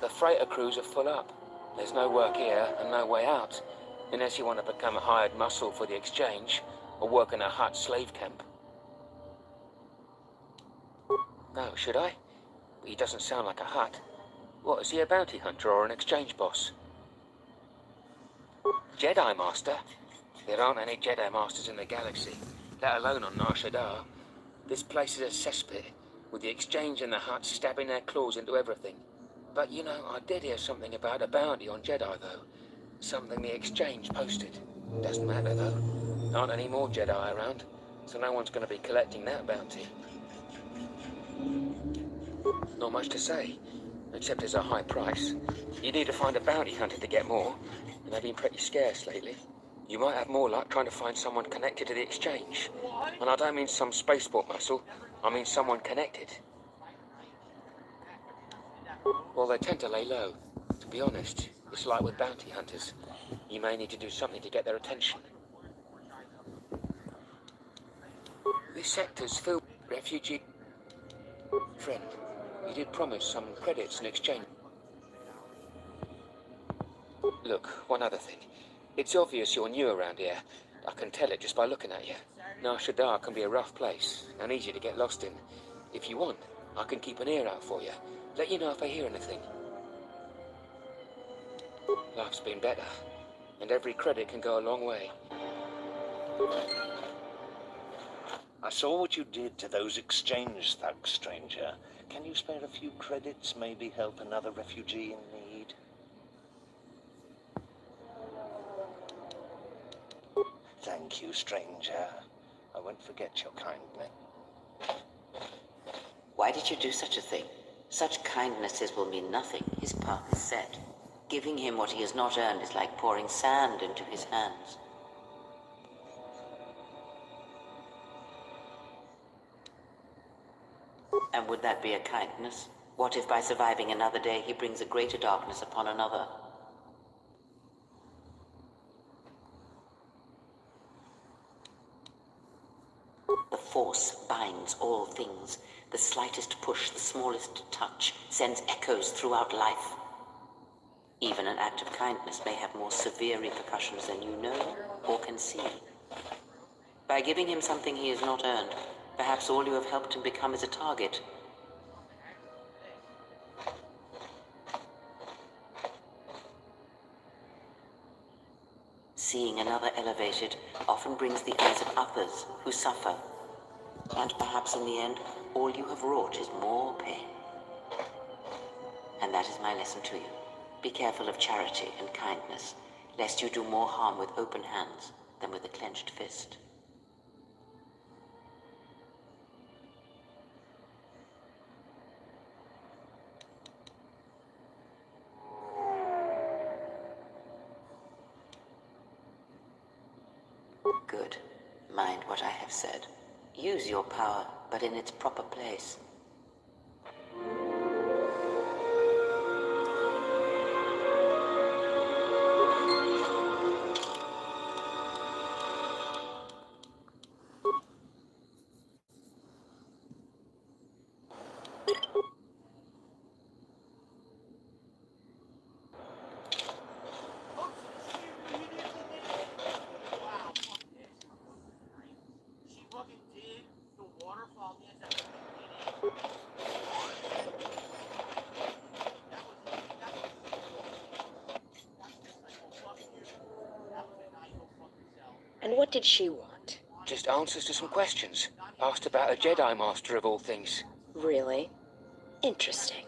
The freighter crews are full up. There's no work here and no way out, unless you want to become a hired muscle for the exchange, or work in a Hutt slave camp. No, should I? He doesn't sound like a Hutt. What, is he a bounty hunter or an exchange boss? Jedi Master? There aren't any Jedi Masters in the galaxy, let alone on Nar Shaddaa. This place is a cesspit, with the exchange and the Hutts stabbing their claws into everything. But you know, I did hear something about a bounty on Jedi, though. Something the exchange posted. Doesn't matter, though. Aren't any more Jedi around, so no one's going to be collecting that bounty. Not much to say, except it's a high price. You need to find a bounty hunter to get more, and they've been pretty scarce lately. You might have more luck trying to find someone connected to the exchange. And I don't mean some spaceport muscle, I mean someone connected. Well, they tend to lay low. To be honest, it's like with bounty hunters. You may need to do something to get their attention. This sector's filled with refugee... Friend, you did promise some credits in exchange. Look, one other thing. It's obvious you're new around here. I can tell it just by looking at you. Nar Shaddaa can be a rough place, and easy to get lost in. If you want, I can keep an ear out for you. Let you know if I hear anything. Life's been better, and every credit can go a long way. I saw what you did to those exchange thugs, stranger. Can you spare a few credits, maybe help another refugee in need? Thank you, stranger. I won't forget your kindness. Why did you do such a thing? Such kindnesses will mean nothing. His path is set. Giving him what he has not earned is like pouring sand into his hands. And would that be a kindness? What if by surviving another day he brings a greater darkness upon another? The Force binds all things. The slightest push, the smallest touch, sends echoes throughout life. Even an act of kindness may have more severe repercussions than you know or can see. By giving him something he has not earned, perhaps all you have helped him become is a target. Seeing another elevated often brings the eyes of others who suffer. And perhaps in the end, all you have wrought is more pain. And that is my lesson to you. Be careful of charity and kindness, lest you do more harm with open hands than with a clenched fist. Good. Mind what I have said. Use your power, but in its proper place. And what did she want? Just answers to some questions. Asked about a Jedi Master of all things. Really? Interesting.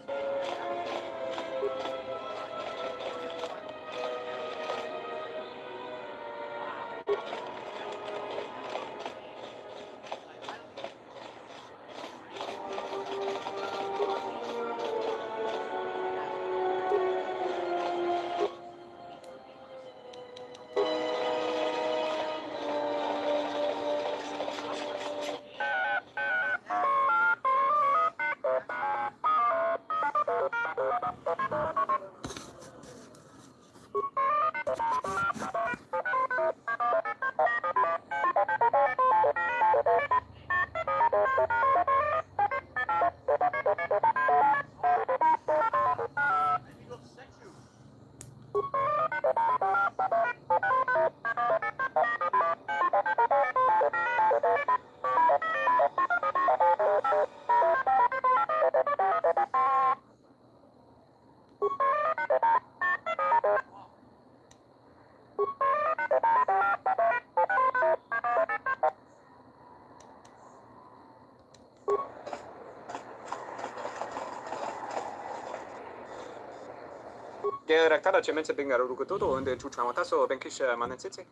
Geraktada cemense bingaru rukututo unde chuchamataso benkisha manansitsi.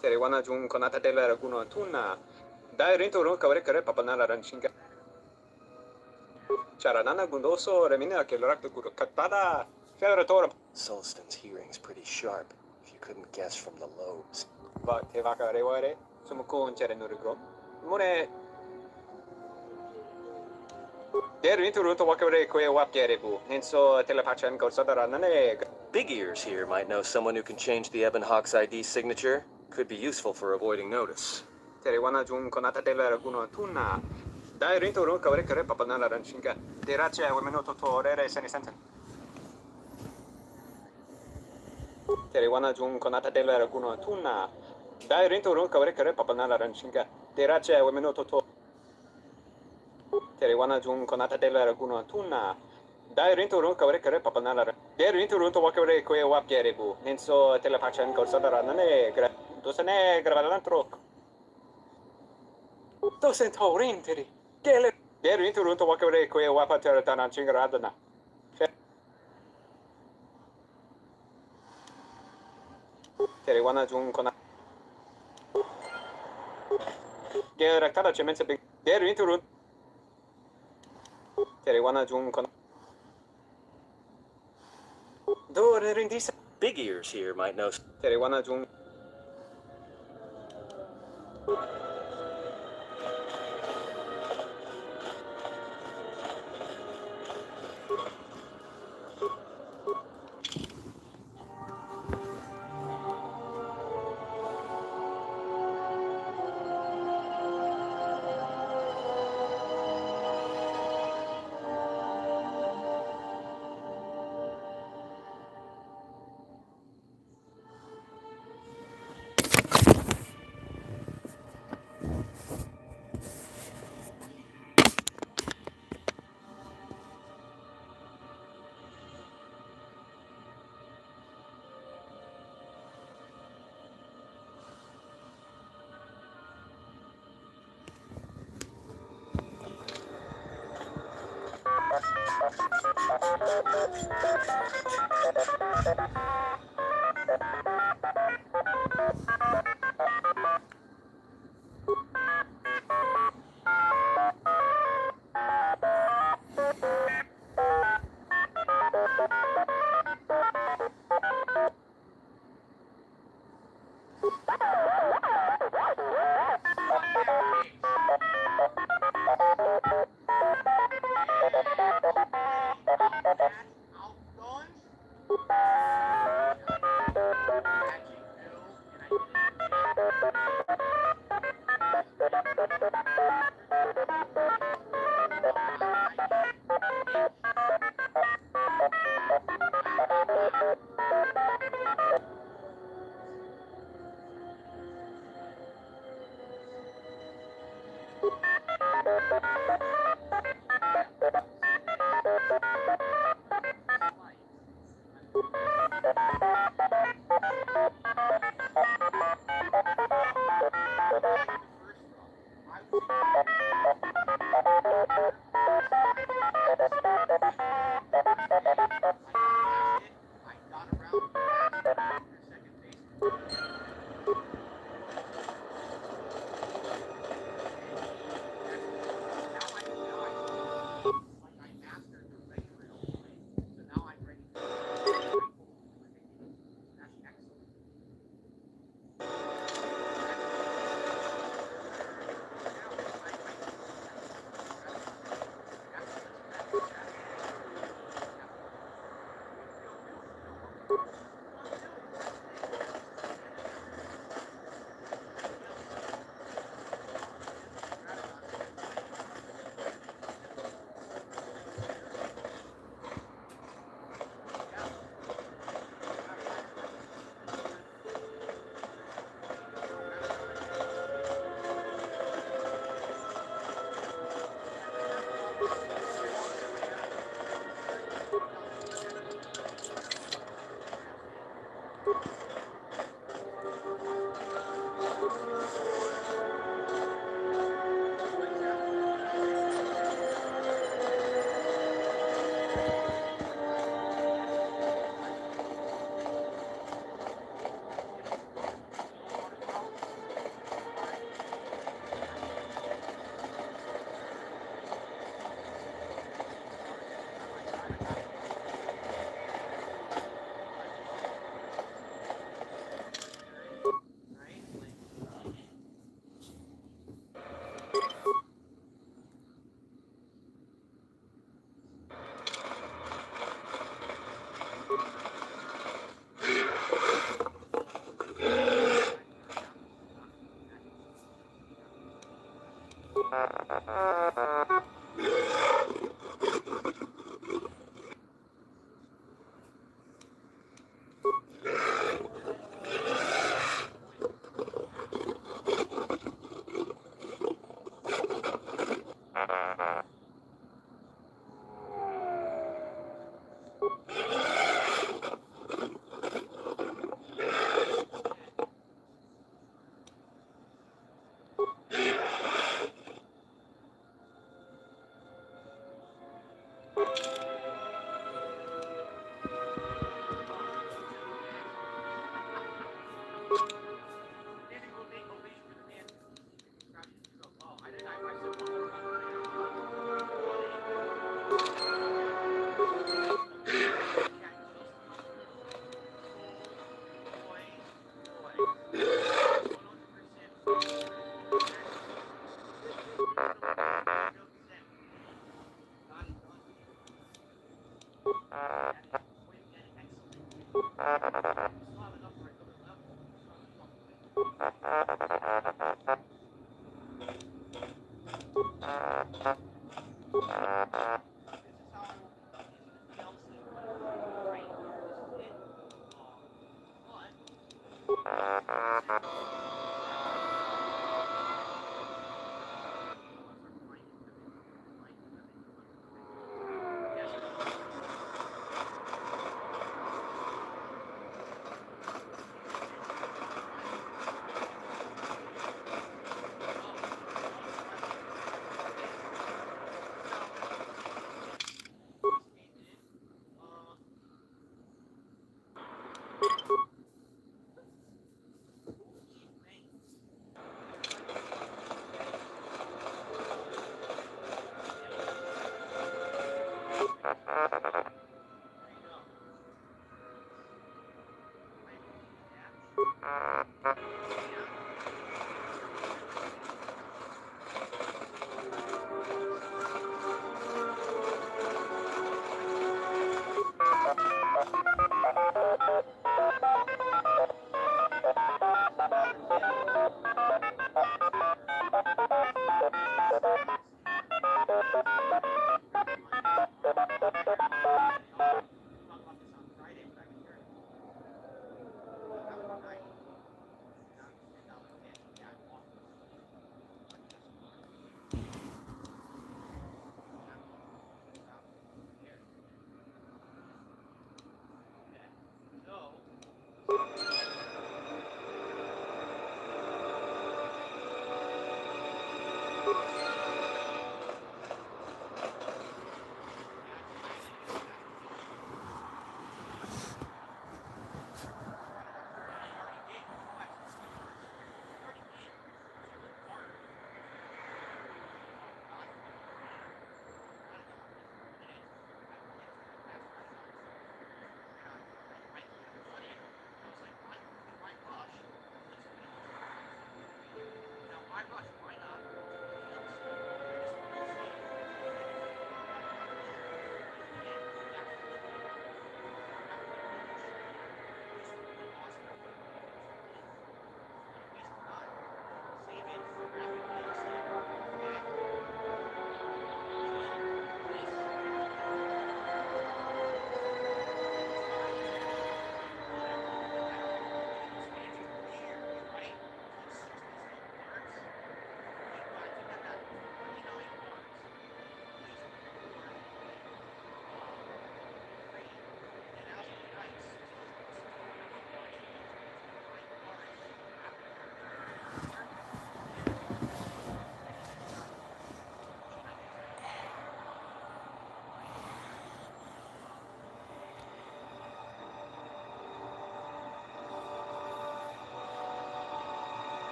Teriwana jun konata della raguno tuna. Dai rinto ron kavrekare papanala ranchinga. Charanana gundoso remina che l'orakto guru katada. Ferratora. Sulston's hearing's pretty sharp, if you couldn't guess from the lobes. Va te vaka reware. Sumuko uncere nurigom. Mune. Der rinto runto wakare kwe wapgerebu. Nenso telepachan gorsodara nane. Big Ears here might know someone who can change the Ebon Hawk's ID signature. Could be useful for avoiding notice. Teriwana jun konata della raguno tuna. Dai rinto ron kavrekare papanala ranchinga. Derace wemenoto to rere senisenten. Teriwana jun konata della raguno tuna. Dai rinto ron kavrekare papanala ranchinga. Derace wemenoto to. Teriwana jun konata della raguno tuna. Dai rinto ron kavrekare papanala. Der rinto ron to wakare kwe wapgerebu. Nenso telepachan gorsodara nane. Dosane gravalantrok. Dosen taurinteri. Gele. Der rinto ron to wakare kwe wapatera tananchingaradana. Teriwana jun konata. Geraktada cemense bing. Der rinto ron. Teriwana jun konata. Dore rindisa. Big Ears here might know. Teriwana jun. Ah, ja.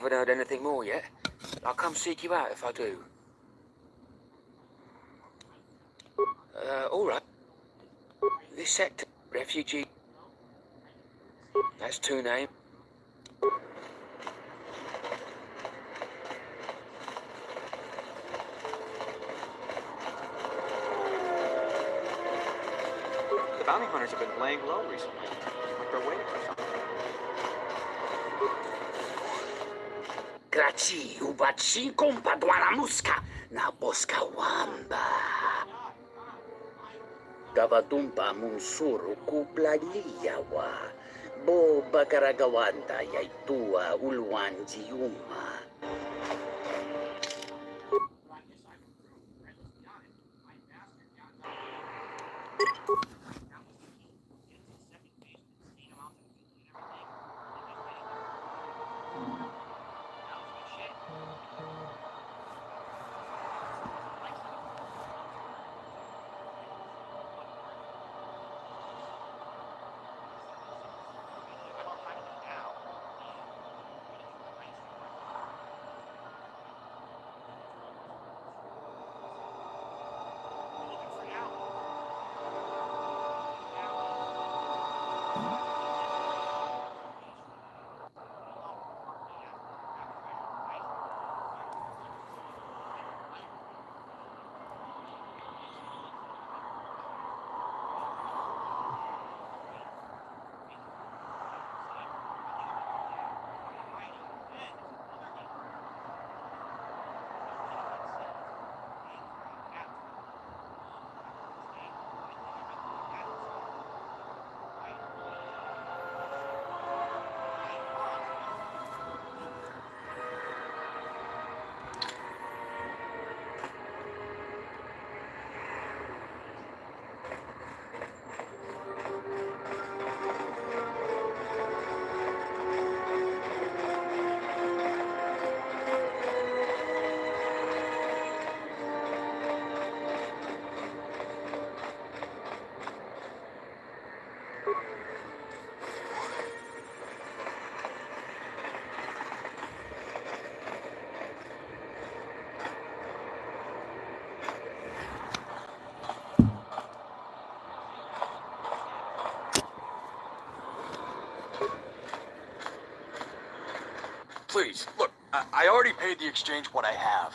haven't heard anything more yet. I'll come seek you out if I do. All right. This sector, refugee. That's 2 names. The bounty hunters have been laying low recently. Like they're waiting for something. Graci ubaci kompadwana muska na boska wamba. Gavatumpa munsuru kuplaliyawa. Bo bakaragawanda yaitua ulwanji yuma. Please, look, I already paid the exchange what I have.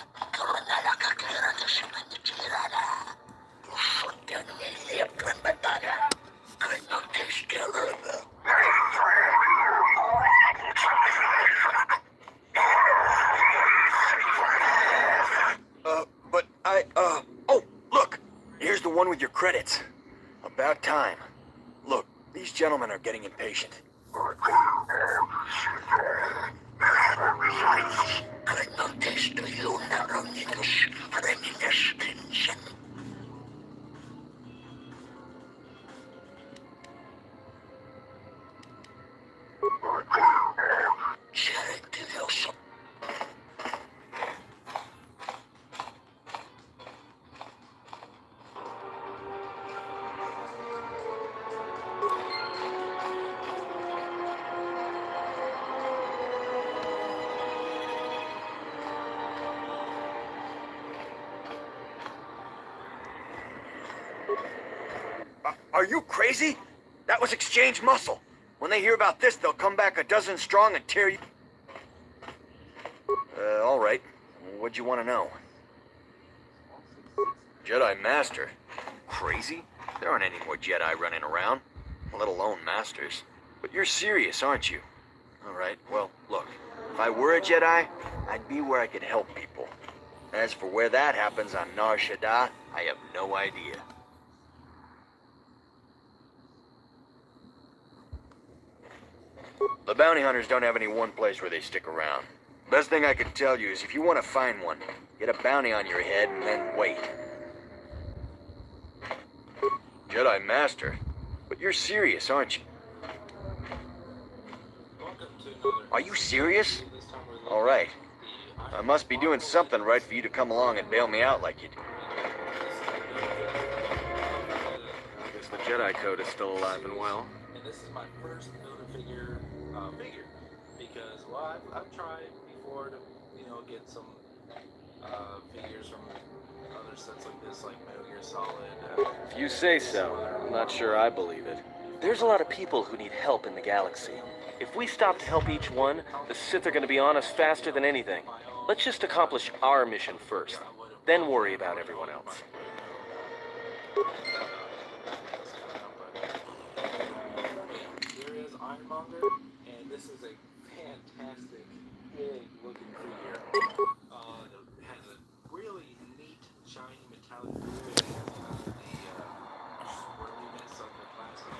Oh, look, here's the one with your credits. About time. Look, these gentlemen are getting impatient. Are you crazy? That was exchange muscle. When they hear about this, they'll come back a dozen strong and tear you... all right. What'd you want to know? Jedi Master? Crazy? There aren't any more Jedi running around, let alone Masters. But you're serious, aren't you? All right, well, look. If I were a Jedi, I'd be where I could help people. As for where that happens on Nar Shaddaa, I have no idea. The bounty hunters don't have any one place where they stick around. Best thing I can tell you is if you want to find one, get a bounty on your head and then wait. Jedi Master? But you're serious, aren't you? Are you serious? All right. I must be doing something right for you to come along and bail me out like you do. I guess the Jedi Code is still alive and well. And this is my first builder figure, because, well, I've tried before. afford to, get some figures from other sets like this, like Metal Gear Solid. If you say so. I'm not sure I believe it. There's a lot of people who need help in the galaxy. If we stop to help each one, the Sith are going to be on us faster than anything. Let's just accomplish our mission first, then worry about everyone else. Here is Ironmonger, and this is a fantastic, big-looking figure. It has a really neat, shiny, metallic blue. It has the swirliness of the plastic.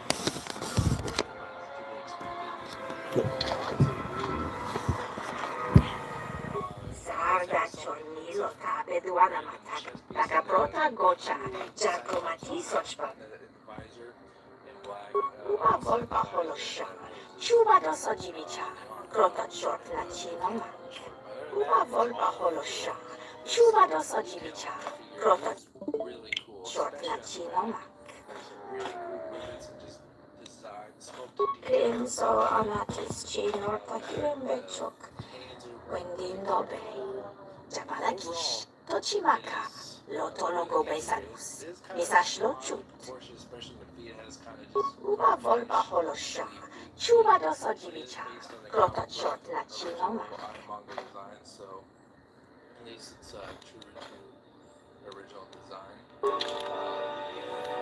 To be expected. Sarga Chornilo Tabe Duanamatak, Bagabrota Gocha, Jacomati Sochba. Uba Volpa Holosha, Chuba dos Ojivicha, Grota Short Lachino Mak. Uba Volpa Holosha, Chuba dos Ojivicha, Grota Short Lachino Mak. Crimso Amatis Chinor Takimbechok. Wendim Dobe, Japalagish, Tochimaka, Lotologo Besalus, Misash Chut, Uba Volba Holosha, Chuba dos Ojivicha, Grota Short Lachino Mak. At least it's true to the original design.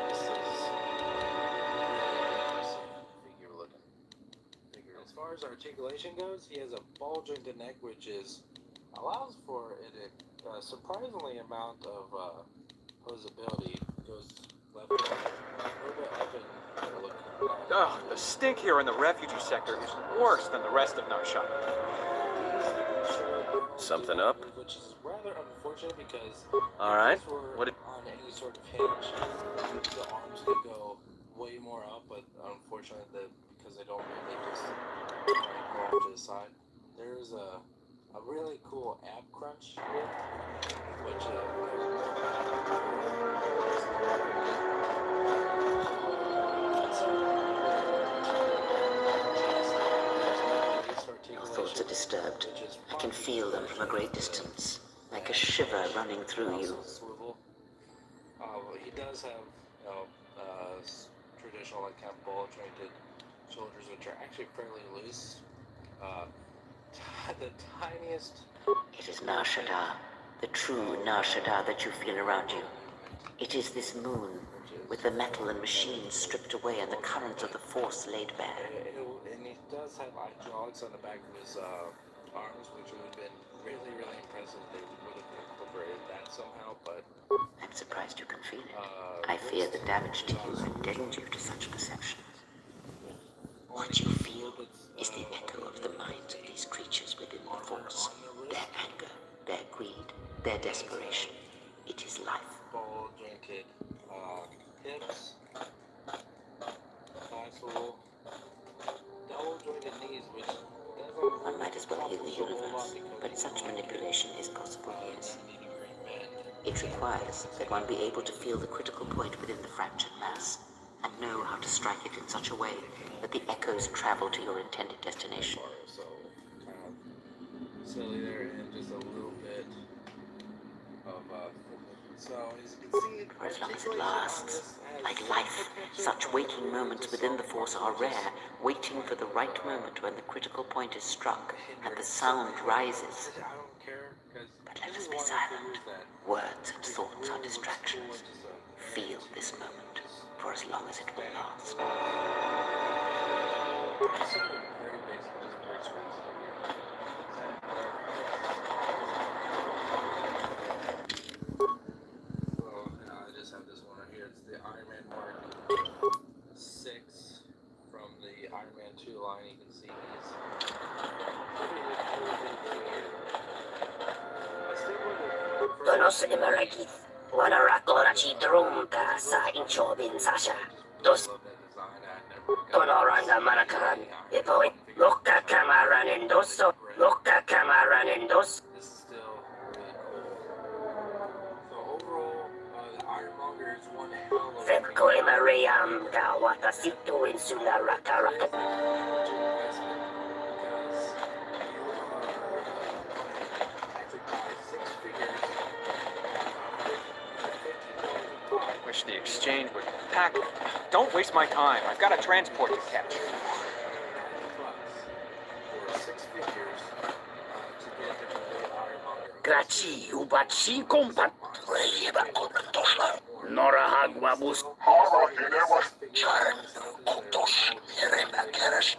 This is figure looking. As far as articulation goes, he has a bulge in the neck, which allows for a surprisingly amount of posability. Goes left and right, a little bit up and look. Oh, the stink here in the refugee sector is worse than the rest of Nar Shaddaa. Something up? Which is rather unfortunate because all right. If we're What? On any sort of hinge, the arms could go way more up, but unfortunately, because they don't, they just go off to the side. There's a really cool ab crunch with, which Your thoughts are disturbed. I can feel them from a great distance, like a shiver running through you. He does have, traditional, like, kind of ball-jointed shoulders, which are actually fairly loose. The tiniest... It is Nar Shaddaa, the true Nar Shaddaa that you feel around you. It is this moon, with the metal and machines stripped away and the currents of the Force laid bare. And he does have hydraulics on the back of his arms, which would have been really, really impressive if they would have incorporated that somehow, but... I'm surprised you can feel it. I fear the damage to you had deadened you to such perceptions. What you feel is the echo of the minds of these creatures within the Force. Their anger, their greed, their desperation. It is life. Ball-jointed hips, thigh swivel, double-jointed knees, which doesn't... One might as well heal the universe, but such manipulation is possible, yes. It requires that one be able to feel the critical point within the fractured mass, and know how to strike it in such a way that the echoes travel to your intended destination. So, kind of silly there, and just a little bit of, so as you can see... For as long as it lasts, like life, such waking moments within the Force are rare, waiting for the right moment when the critical point is struck, and the sound rises. But let us be silent. Words and thoughts are distractions. Feel this moment, for as long as it will last. I just have this one right here. It's the Iron Man Mark 6 from the Iron Man 2 line. You can see Donos Emeragith, Wanarakorachi Drumka sa Inchobin Sasha. Dos Tonoranga Manakan, Epoit, Loka Kamaran and Doso, Loka Kamaran and Dos. This is still really cool. So overall, the Ironmonger is one hell of a... Febko Mariam Gawata Situ in Sunarakaraka. wish the exchange would pack. Don't waste my time. I've got a transport to catch. Grazie, ubatsi kompat. Nora hagwabus. Kutos, rebakeras.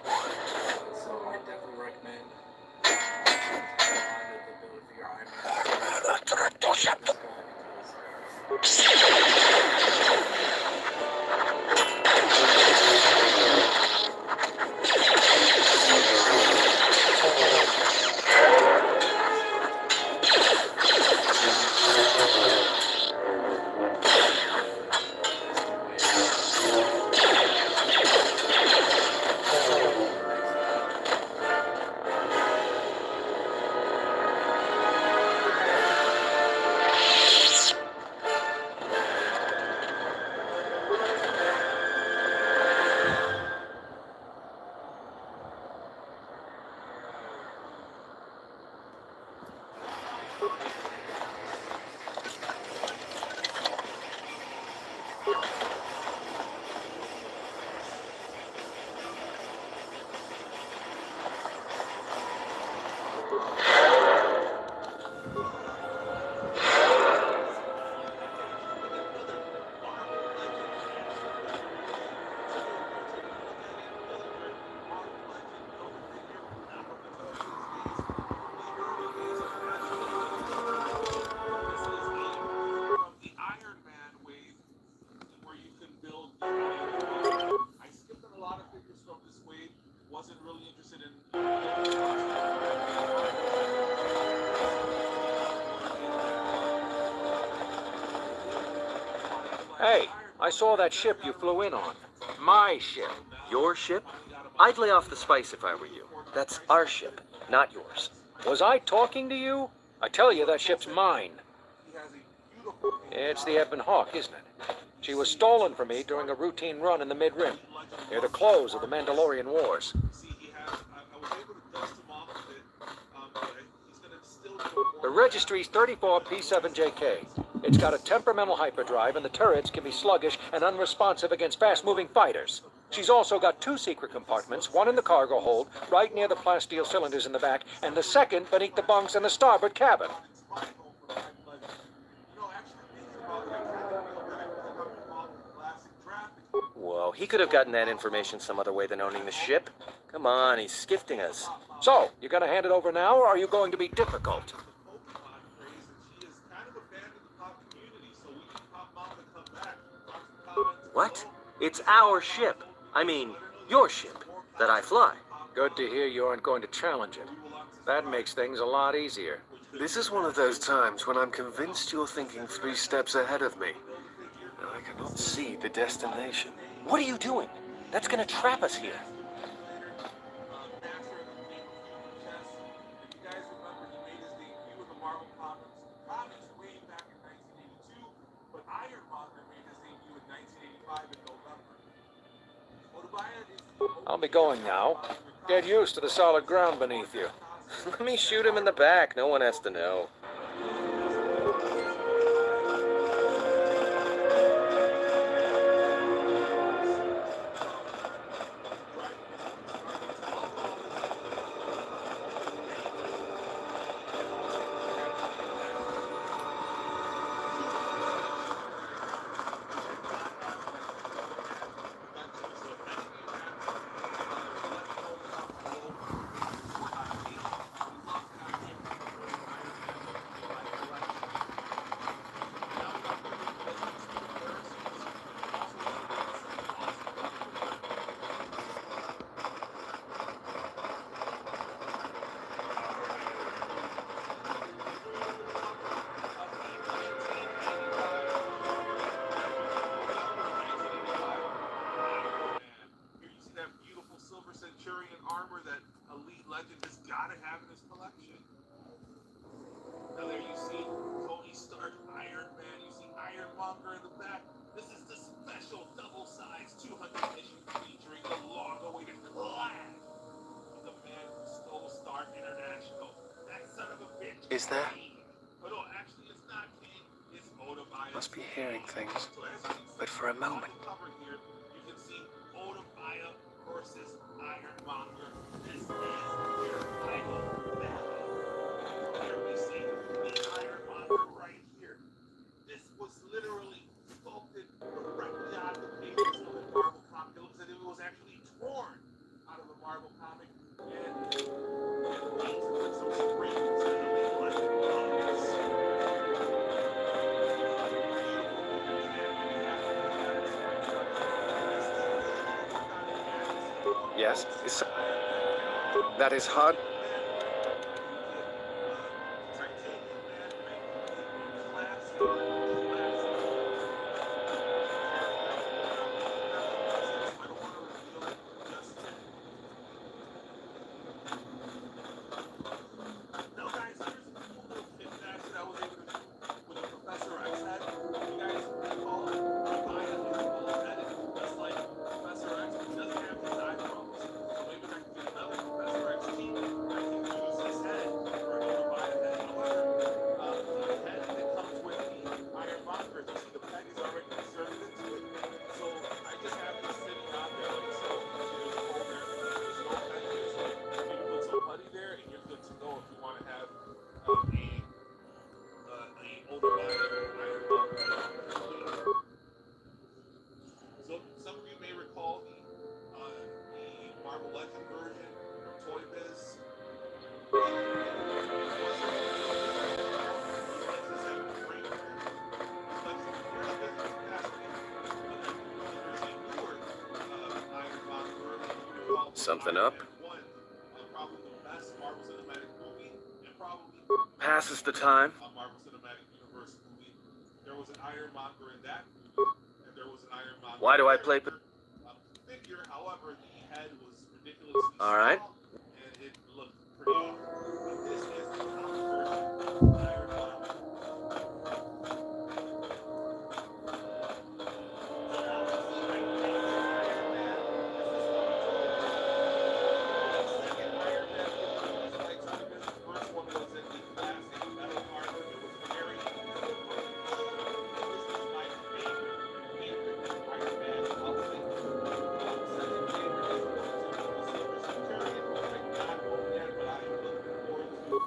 Hey, I saw that ship you flew in on. My ship. Your ship? I'd lay off the spice if I were you. That's our ship, not yours. Was I talking to you? I tell you, that ship's mine. It's the Ebon Hawk, isn't it? She was stolen from me during a routine run in the Mid-Rim, near the close of the Mandalorian Wars. The registry's 34P7JK. It's got a temperamental hyperdrive, and the turrets can be sluggish and unresponsive against fast-moving fighters. She's also got 2 secret compartments, one in the cargo hold, right near the plasteel cylinders in the back, and the second beneath the bunks in the starboard cabin. Whoa, he could have gotten that information some other way than owning the ship. Come on, he's skifting us. So, you gonna hand it over now, or are you going to be difficult? What? It's our ship. I mean, your ship, that I fly. Good to hear you aren't going to challenge it. That makes things a lot easier. This is one of those times when I'm convinced you're thinking 3 steps ahead of me. And I cannot see the destination. What are you doing? That's gonna trap us here. I'll be going now. Get used to the solid ground beneath you. Let me shoot him in the back. No one has to know. Is there? must be hearing things, but for a moment. Yes, that is hard. Something up? Passes the time. Why do I play? All right.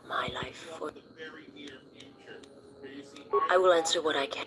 My life for... I will answer what I can.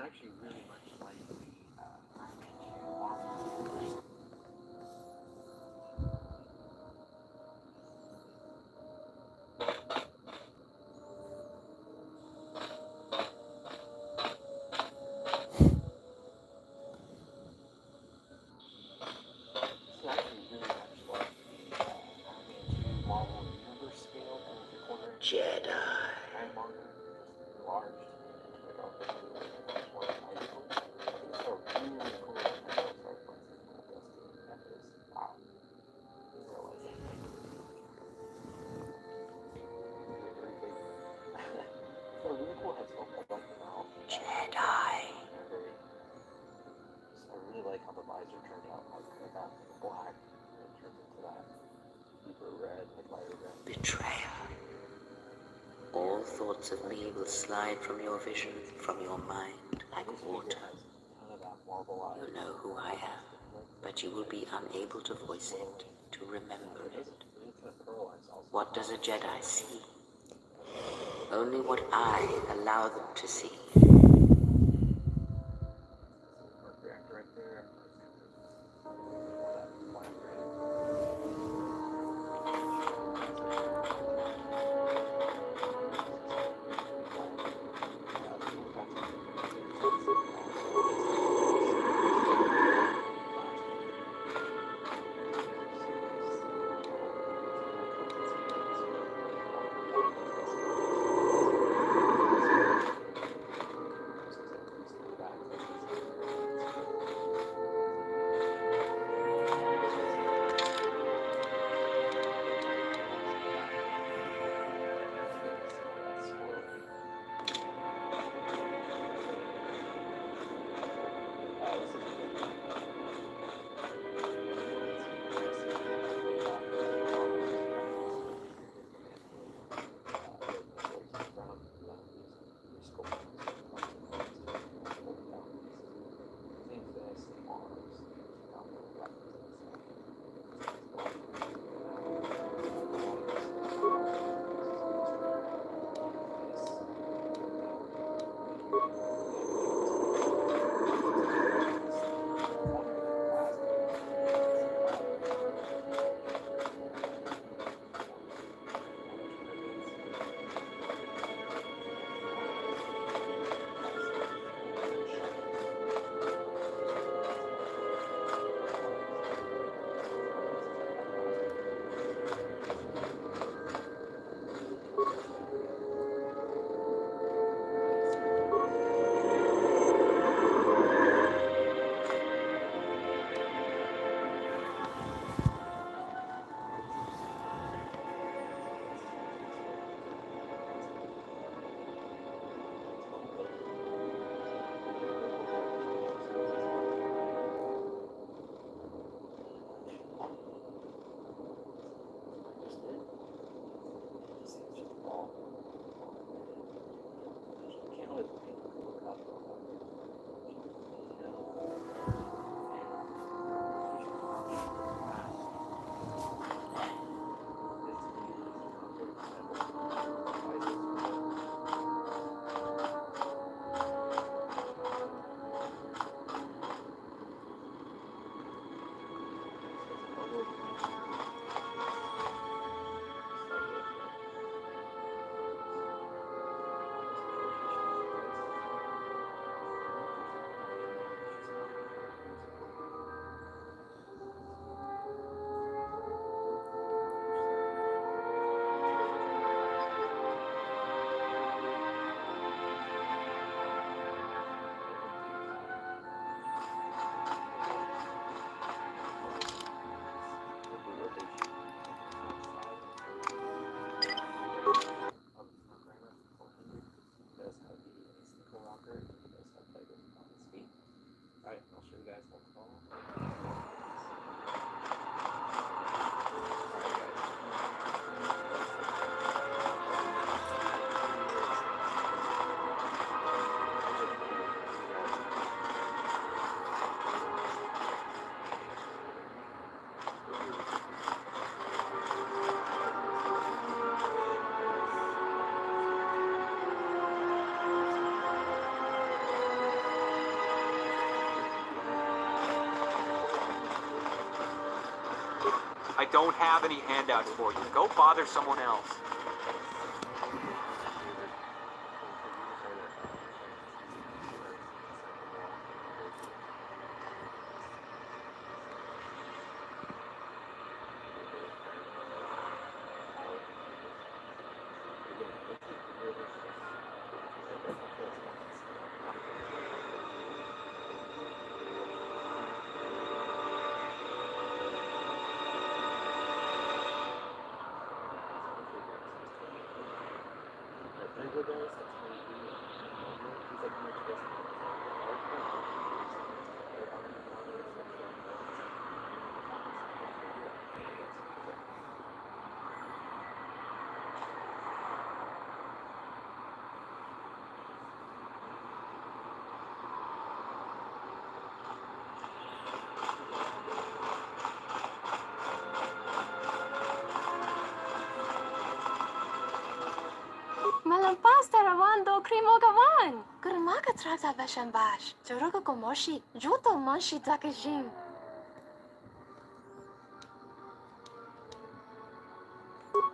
actually really much like the Marvel universe. It's actually really much like the Marvel universe scale kind of recording. Jedi. And manga enlarged. Like a more valuable. It's so really cool. And I was like, that is wow. I didn't realize that. Very big. So really cool headstone I don't know. Jedi. I really like how the visor turned out, like kind of that black, and it turns into that deeper red, like lighter red. Betrayal. All thoughts of me will slide from your vision, from your mind, like water. You know who I am, but you will be unable to voice it, to remember it. What does a Jedi see? Only what I allow them to see. Reactor right there. don't have any handouts for you. Go bother someone else. Malampas tarawando krimo gawan. Kurmaka trata bashambash. Turuka komoshi. Juto monshi takajim.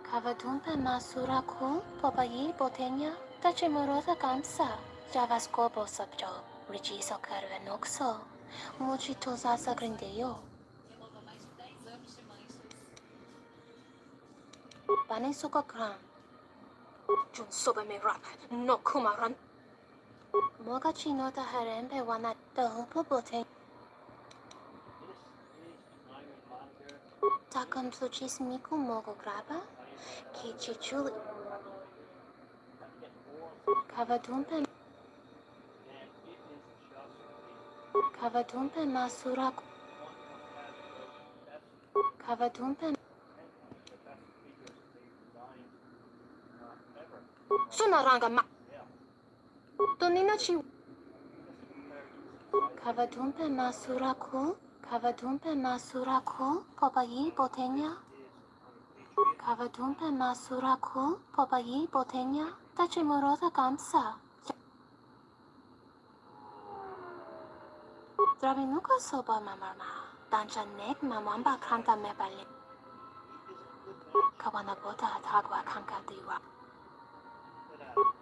Kavadumpe masura ku popayi botenya. Tachimurota kamsa. Javaskobo sabjo. Richiso karvenokso. Muchi tozasa grindeyo. Bane suka kram. Jun soba me rap, no kumaran. Moga chinota harembe wana dahupa bote. Takam pluchis miku mogo graba, kichi chuli. Kavadumpe masura. Kavadumpe. Sunaranga ma. Donina chi. Kavadumpe masuraku. Kavadumpe masuraku. Popayi botenya. Kavadumpe masuraku. Popayi botenya. Tachimurota kamsa. Dravinuka soba mamarma. Dancha nek mamamba kanta mebali. Kawana bota atagwa kanka diwa.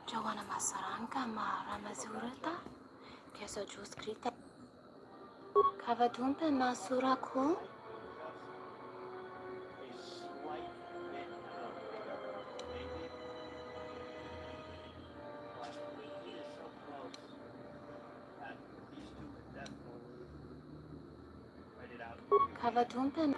Jowana masaranka ma ramazurata. Keso juskrita. Kavadumpe masuraku. Kavadumpe.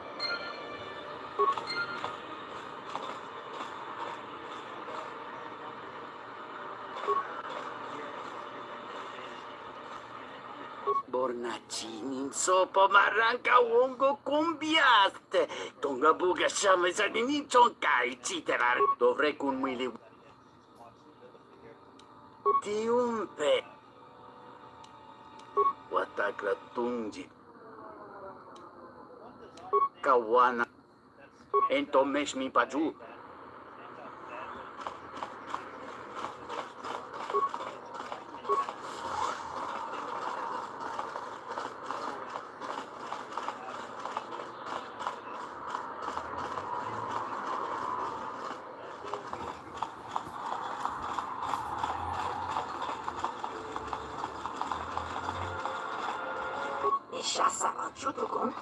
Bornacini, sopo marranca wongo kumbiaste. Tonga buga shame sanini chonkai chiterar. Dovrei kun mili. Tiumpe. Watakra tunji. Kawana. Entomesh mi paju. Shasa Chutukun.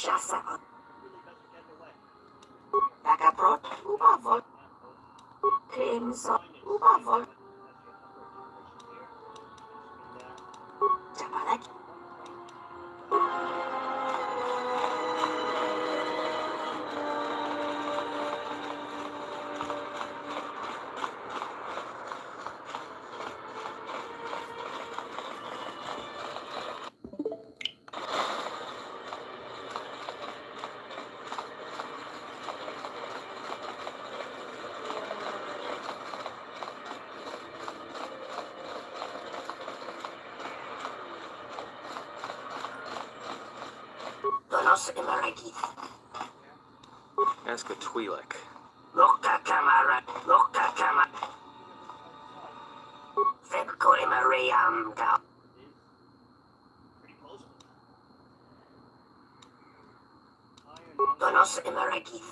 Ishasa. Bagabrot, Ubavot. Crimson, Ubavot. Jabalak. Donos Imaragith. Ask a Twi'lek. Loka Kamara, Loka Kama. Febko Imariam Gal. Donos Imaragith.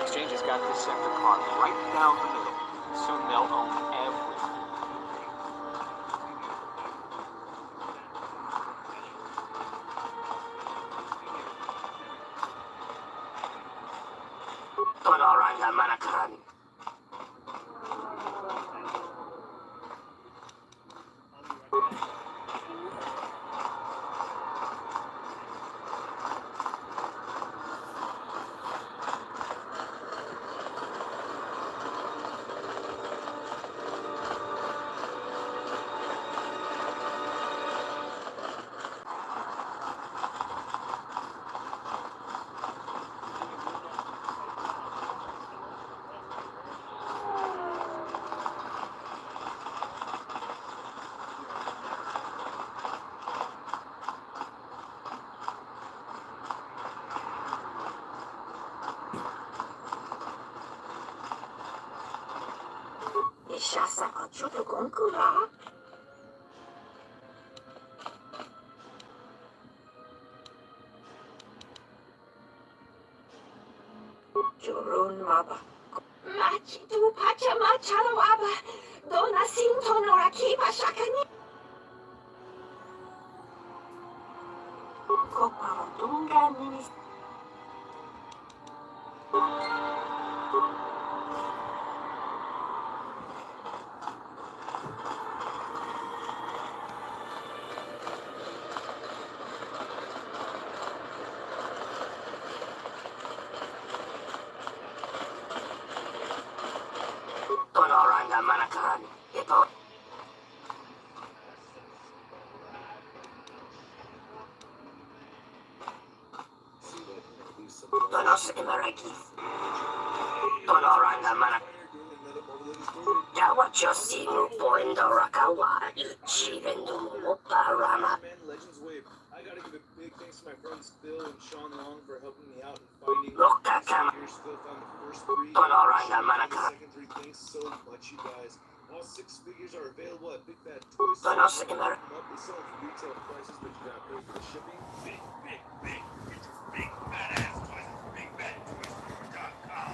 Exchange has got this sector carved right down the middle. Soon they'll own everything. Tonoranga Manakaran. Ishasa Chutu Gonkura. Jurun Maba. Machitu Pachama Chalawaba. Dona Sintonora Kiba Shakani. Kopa Dunga Minis. Tonoranga Manakaran. Ito. Donos Imaragith. Tonoranga Manak. Jawacho Sinu Poendo Rakawa. Ichi Vendumu Parama. I gotta give a big thanks to my friends Bill and Sean Long for helping me out in finding Loka Kama. Still found the first three. Tonoranga The Manaka. second three. Thanks so much, you guys. All 6 figures are available at Big Bad Toy Store. Donos Imar. They sell them for retail prices, but you gotta pay for the shipping. Big badass toys at BigBadToyStore.com.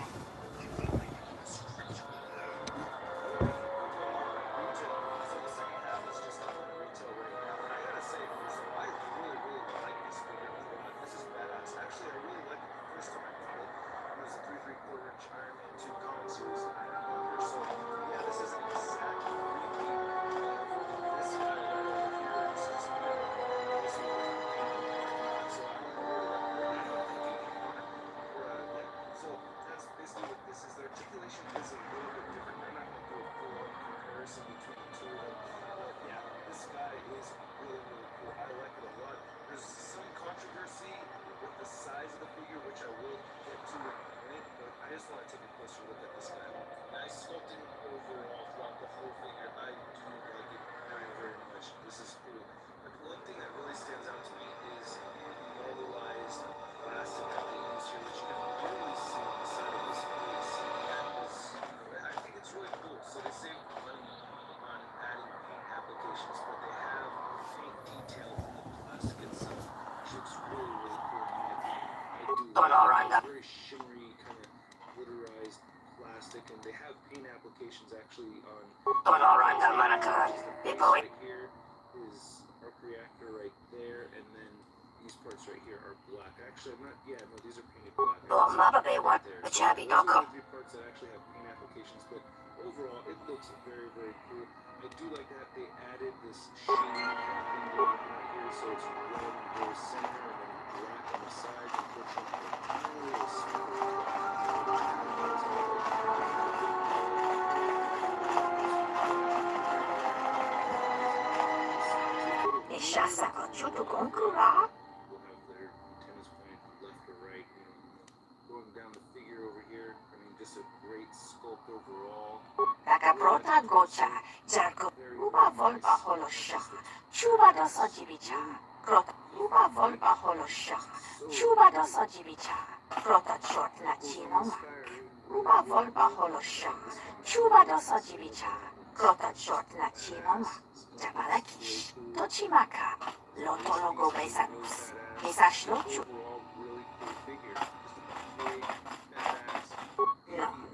Actually, I really liked it the first time I bought it. It was a 3¾ inch Iron Man 2 comic series that I have on here. So, yeah, this isn't exactly a repeat of this guy right over here. This is, this one was closer look at this guy. Nice sculpting overall throughout the whole figure. I do like it very, very much. This is cool. But one thing that really stands out to me is the normalized plastic that they use here, which you can really see on the side of this face. That is, I think it's really cool. So they save money on adding paint applications, but they have paint detail in the plastic itself, which looks really, really cool in my opinion. I do like it. It's very shimmery, kind of glitterized plastic, and they have paint applications actually on right here is arc reactor right there, and then these parts right here are black. Actually, I'm not, yeah, no, these are painted black. There. So those are the three parts that actually have paint applications, but overall, it looks very, very cool. I do like that they added this shading thing going on right here, so it's red in the center and then black on the sides, unfortunately, a tiny little speck of black. We'll have their antennas point left or right, you know, going down the figure over here. I mean, just a great sculpt overall. Prota gocha, jarko, uba volba holosha, chuba dosa jibicha, prota, uba volba holosha, chuba dosa jibicha, prota short la chinoma, uba volba holosha, chuba dosa jibicha, prota short la chinoma, jabalakish, tochimaka, lotologo besanus, mesashlochu.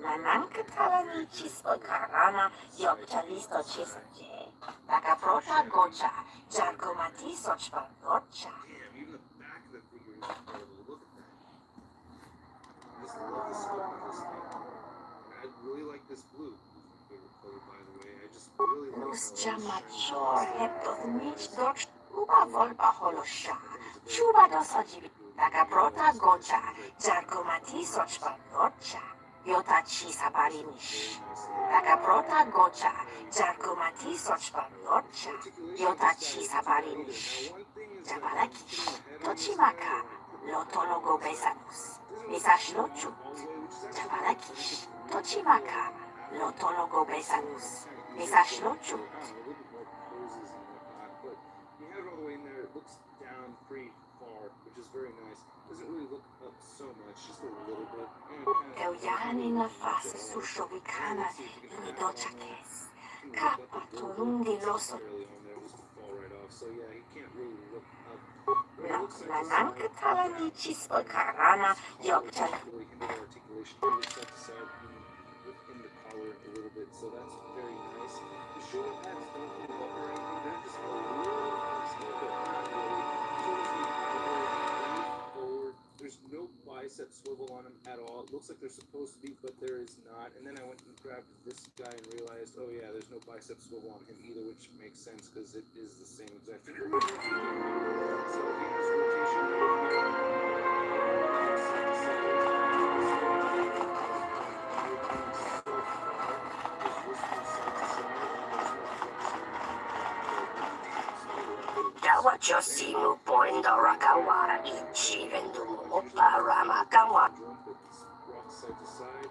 Nananka talani chispo karana, yopcha listo chisaje. Taka prota gocha, jarko mati sochpa gocha. Damn, even the back of the figure is incredible. Look at that. I just love the sculpt of this thing. And I really like this blue. Favorite color, by the way. I just really like Major heptovnich doch uba volba holosha, chuba dosajibi. Taka prota gocha, jarko mati sochpa gocha. Yotachi sabarinish. Taka prota gocha, jarko mati sochpa gocha. Yotachi sabarinish. Jabalakish, tochimaka, lotologo besanus. Mesashlochu. Jabalakish, tochimaka, lotologo besanus. Mesashlochu. But you have it all the way in there, it looks down pretty far, which is very nice. Doesn't really look up so much, just a little bit. Eujani na fase sushovikana nidochakes. Kappa tulundi loso. So yeah, he can't really look up. Nananka talani chispo karana yopcha. Really hindered articulation. He looks side to side within the collar a little bit, so that's very nice. The shoulder pads don't move up or anything, they're just a little flexible, but not really. Forward. There's no bicep swivel on him at all. It looks like they're supposed to be, but there is not. And then I went and grabbed this guy and realized, oh yeah, there's no bicep swivel on him either, which makes sense because it is the same exact figure. So he has rotation over here. Dawachosimu poinda rakawa ichi rendumu parama kawa. Rock side to side.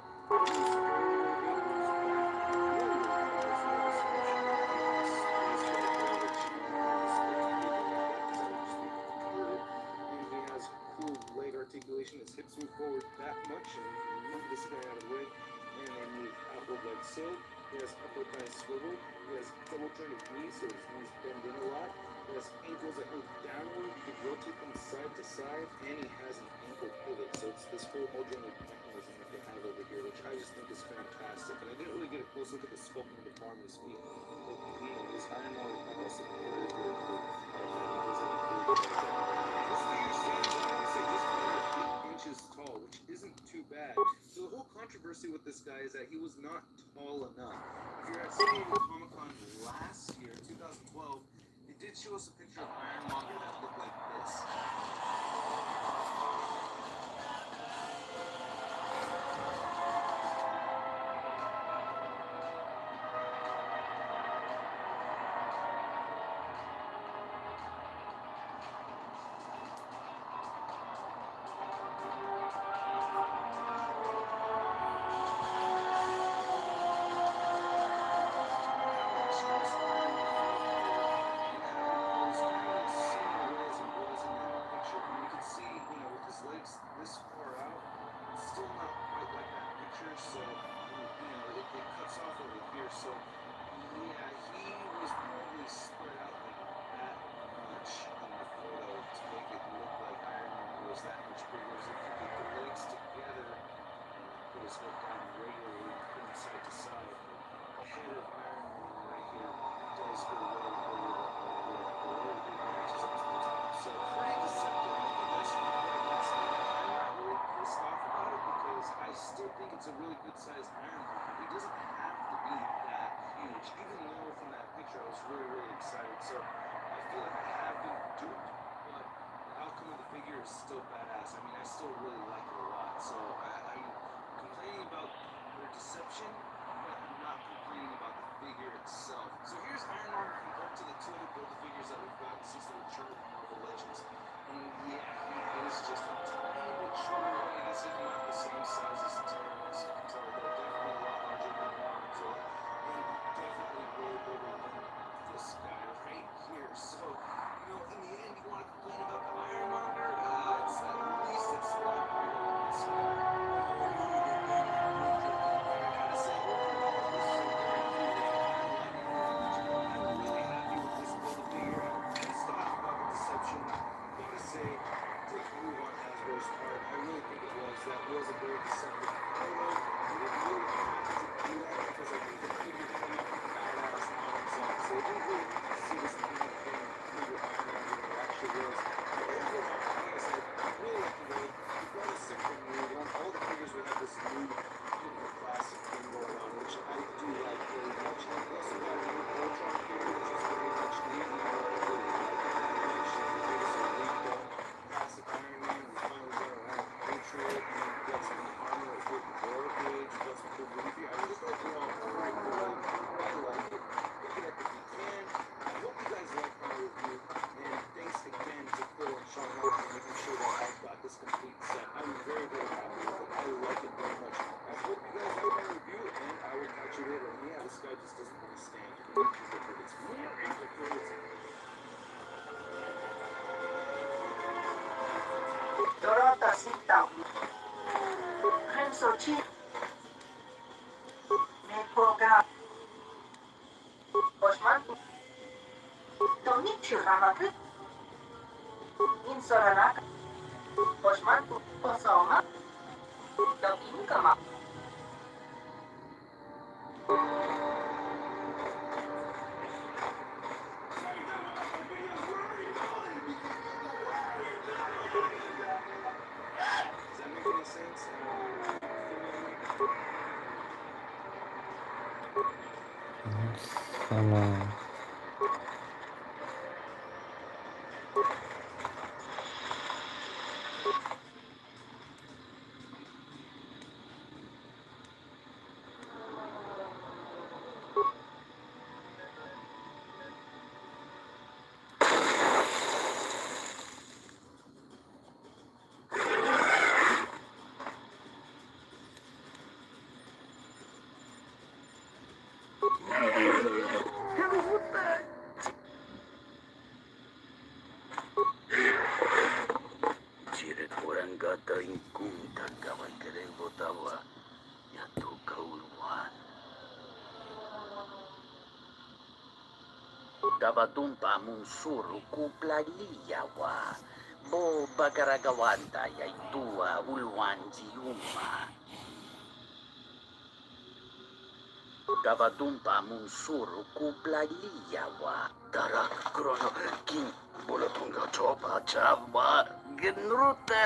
And he has cool leg articulation. His hips move forward that much, and you move this guy out of the way, and they move outward like so. He has upper thigh swivel. He has double jointed knees, so his knees bend in a lot. He has ankles that move downward. He can rotate them side to side, and he has an ankle pivot. So it's this whole modular mechanism that they have over here, which I just think is fantastic. And I didn't really get a close look at the sculpting of the palm of his feet. But, you know, his iron ore is very, very cool. This figure stands, I would say, just under 8 inches tall, which isn't too bad. So the whole controversy with this guy is that he was not tall enough. If you're at San Diego Comic-Con last year, 2012, they did show us a picture of Ironmonger that looked like this. it cuts off over here, so yeah, he was probably spread out like that much in the photo to make it look like Ironmonger was that much bigger. As if you put the legs together and put his head down regularly, put him side to side, the head of Ironmonger right here does go way over the matches up to the top. So pretty deceptive. I think that's quite insane. I'm not really pissed off about it because I still think it's a really good sized Ironmonger. He doesn't have to be that huge, even though from that picture I was really, really excited. So I feel like I have been duped, but the outcome of the figure is still badass. I mean, I still really like it a lot. So I'm complaining about their deception, but I'm not complaining about the figure itself. So here's Ironmonger compared to the two other Build-A-Figures that we've gotten since the return of Marvel Legends. And yeah, he is just a tiny bit shorter. I guess he's not the same size as Terrence. You can tell they're definitely a lot larger than Lorenzo, and definitely way bigger than this guy right here. So, you know, in the end, you want to complain about the Ironmonger? It's at least it's a lot bigger than this guy. I gotta say, overall, this is a very cool highlighted image. I'm really happy with this Build-A-Figure. I'm pissed off about the deception. Gotta say, take a move on Hasbro's part. I really think it was. That was a very deceptive photo. We didn't really have to do that because I think the figure came out badass on itself. So we didn't really need to see this thing figure Ironmonger than it actually was. But overall, like I said, I really like the way we brought a simple mood. On all the figures, we have this new, beautiful classic thing going on, which I do like very much. And we also got a new Ultron figure, which is very much neat. And I really like that animation. It gave us a new classic Iron Man. We finally got our own Patriot, and then we got some new armor like with the War Cage. We got some cool movie. I just like it all. Pretty cool. I like it. Pick it up if you can. I hope you guys like my review. And thanks again to Phil and Sean for making sure that I got this complete set. I'm very, very happy with it. I like it very much. I hope you guys like my review, and I will catch you later. And yeah, this guy just doesn't want to stand. It's more amplified. Dorota Sita. Renzo Chi. Nekoga. Osman. Tonichi Ramatu. Insoranaka. Osman. Osama. Dokinkama. Does that make any sense? Sama. Dabatumpa munsuru kuplaliyawa. Bo bagaragawanta yaitua ulwanjiuma. Dabatumpa munsuru kuplaliyawa. Darak krono kin bulatunga chopa chaba genrute.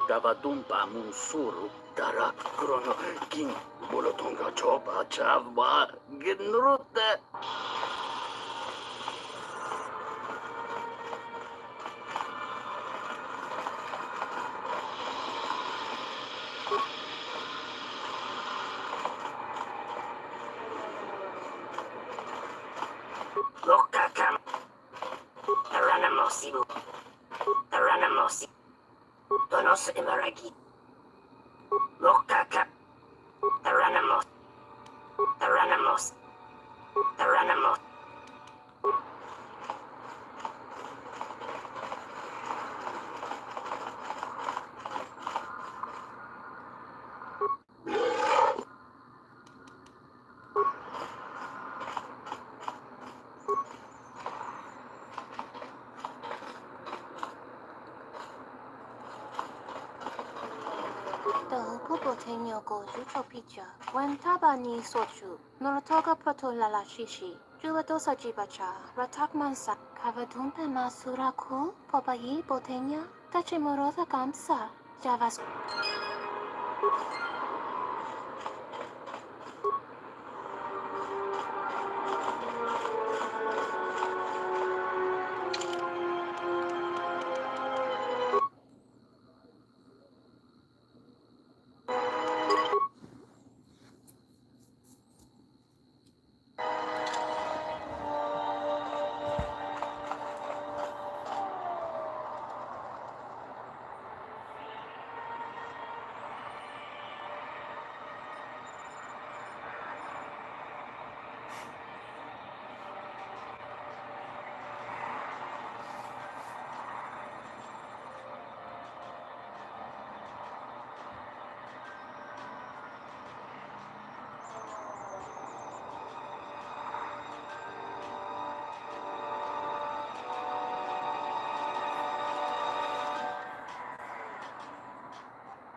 Gavadumpa Munsuru, Darak Krono, King, Bolotonga Chopa, Chavba, Gnrute. Lokakam, Aranamosibu, Aranamosi, Donos Imaragi, Lokakam, Aranamos, Aranamos, Aranamos. Popotenyogo Juchopicha, when Tabani Sochu, Norotoga Proto Lala Shishi, Juvadosa Jibacha, Ratakmansa, Kavadumpe Masuraku, Popayi Botenya, Tachimorosa Kamsa, Javas.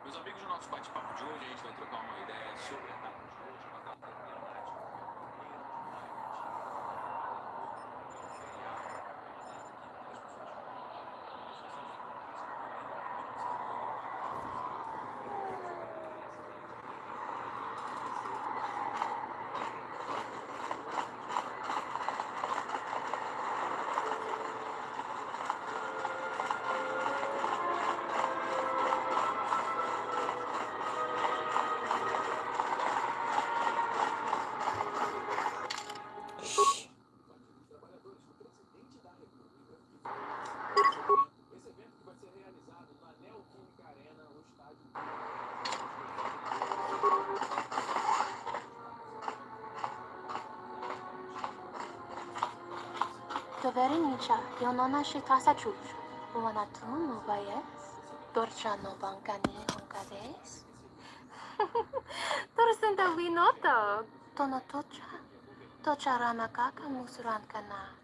Meus amigos, no nosso bate-papo de hoje, a gente vai trocar uma ideia sobre a data de hoje, uma data emblemática. Doverinica, Yonona Shitasa Chuch, Uanatu no Bayes, Dorcha no Bankani Honkades. Torsenta Winoto, Tono Tocha, Tocha Ramakaka Musurankana.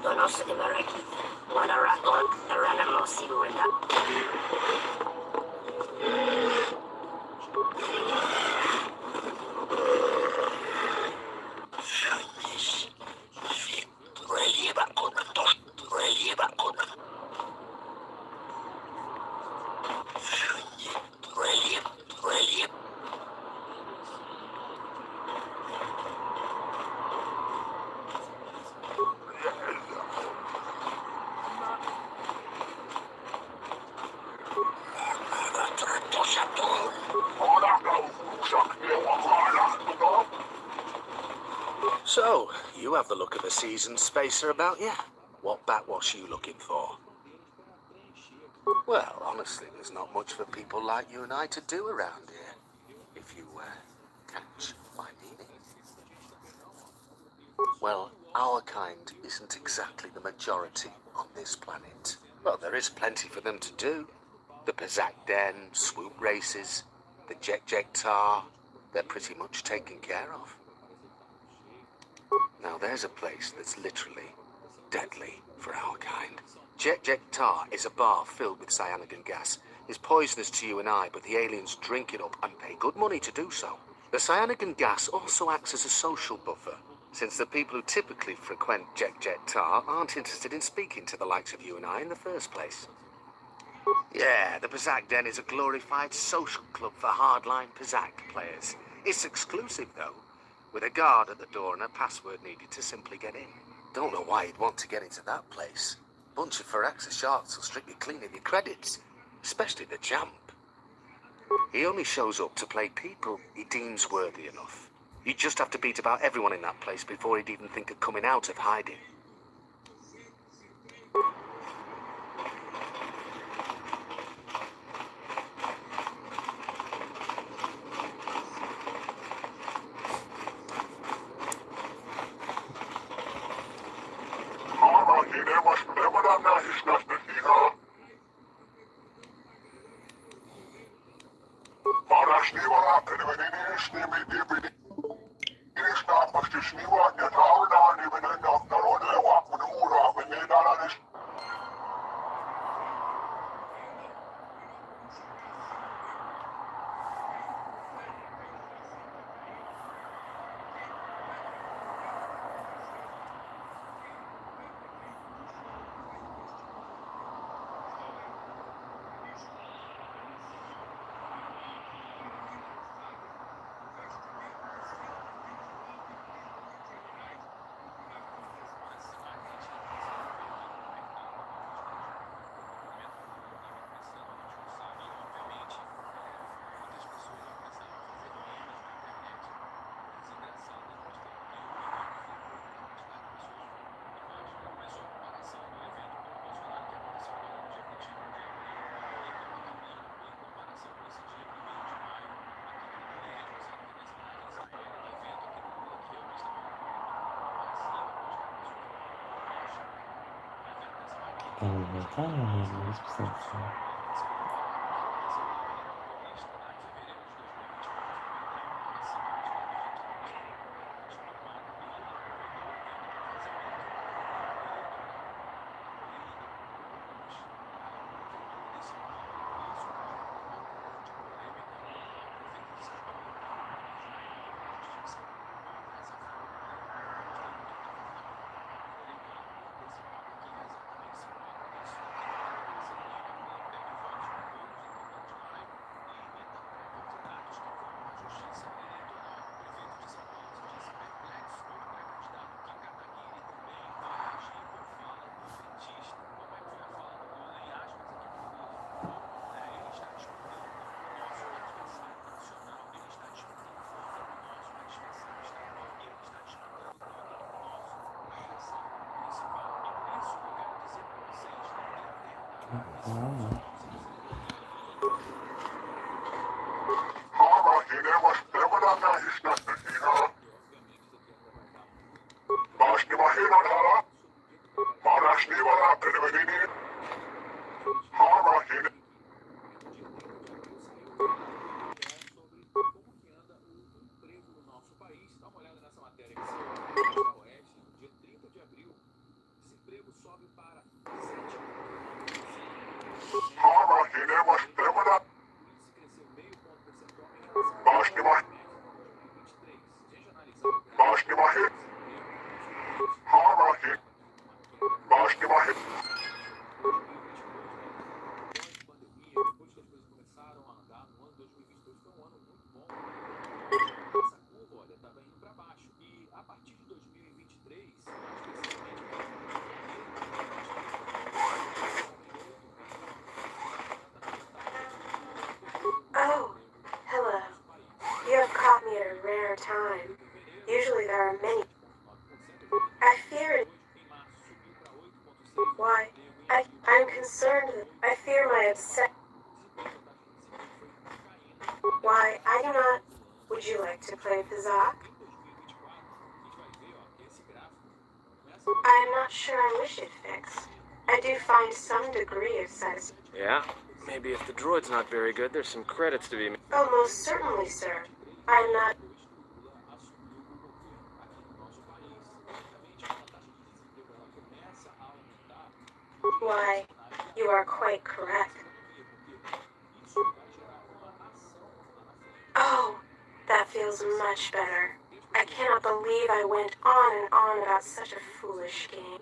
Donos Imaraki, Wanarakon, Aranamosibu and Shaddaa. So, you have the look of a seasoned spacer about you. What backwash you looking for? Well, honestly, there's not much for people like you and I to do around here. If you, catch my meaning. Well, our kind isn't exactly the majority on this planet. Well, there is plenty for them to do. The Pizzac Den, swoop races, the Jet Tar, they're pretty much taken care of. Now there's a place that's literally deadly for our kind. Jet Tar is a bar filled with cyanogen gas. It's poisonous to you and I, but the aliens drink it up and pay good money to do so. The cyanogen gas also acts as a social buffer, since the people who typically frequent Jet Tar aren't interested in speaking to the likes of you and I in the first place. Yeah, the Pizzac Den is a glorified social club for hardline Pizzac players. It's exclusive, though, with a guard at the door and a password needed to simply get in. Don't know why you'd want to get into that place. Bunch of Firaxa sharks will strictly clean up your credits, especially the champ. He only shows up to play people he deems worthy enough. You'd just have to beat about everyone in that place before he'd even think of coming out of hiding. Oh, hello. You have caught me at a rare time. Usually there are many. I fear it. Why? I'm concerned. I fear my obsession. Why? I do not. Would you like to play Pizak? I'm not sure I wish it fixed. I do find some degree of satisfaction. Yeah? Maybe if the droid's not very good, there's some credits to be made. Oh, most certainly, sir. I'm not. Why, you are quite correct. Oh, that feels much better. I cannot believe I went on and on about such a foolish game.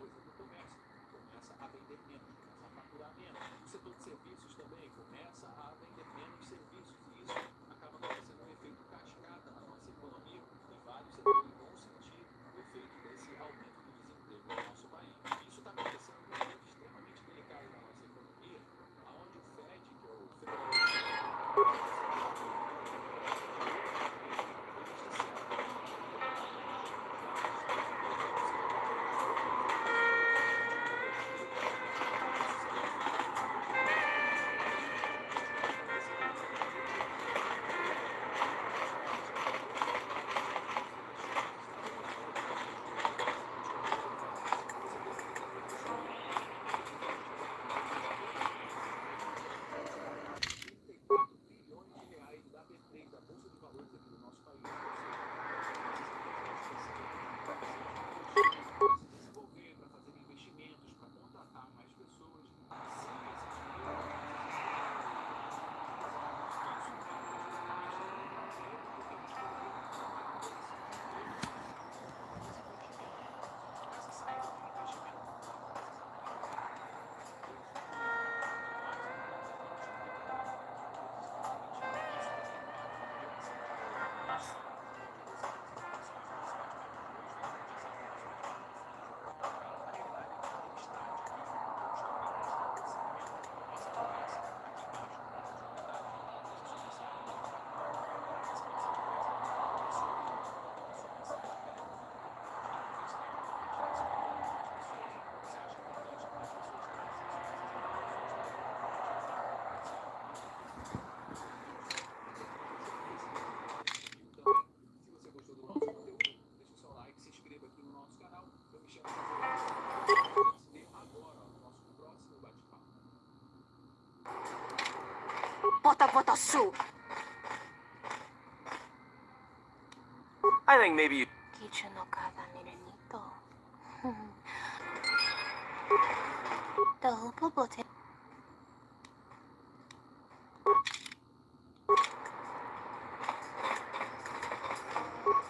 Bota su. I think maybe you... Kicho no kada mirenito. Double bote.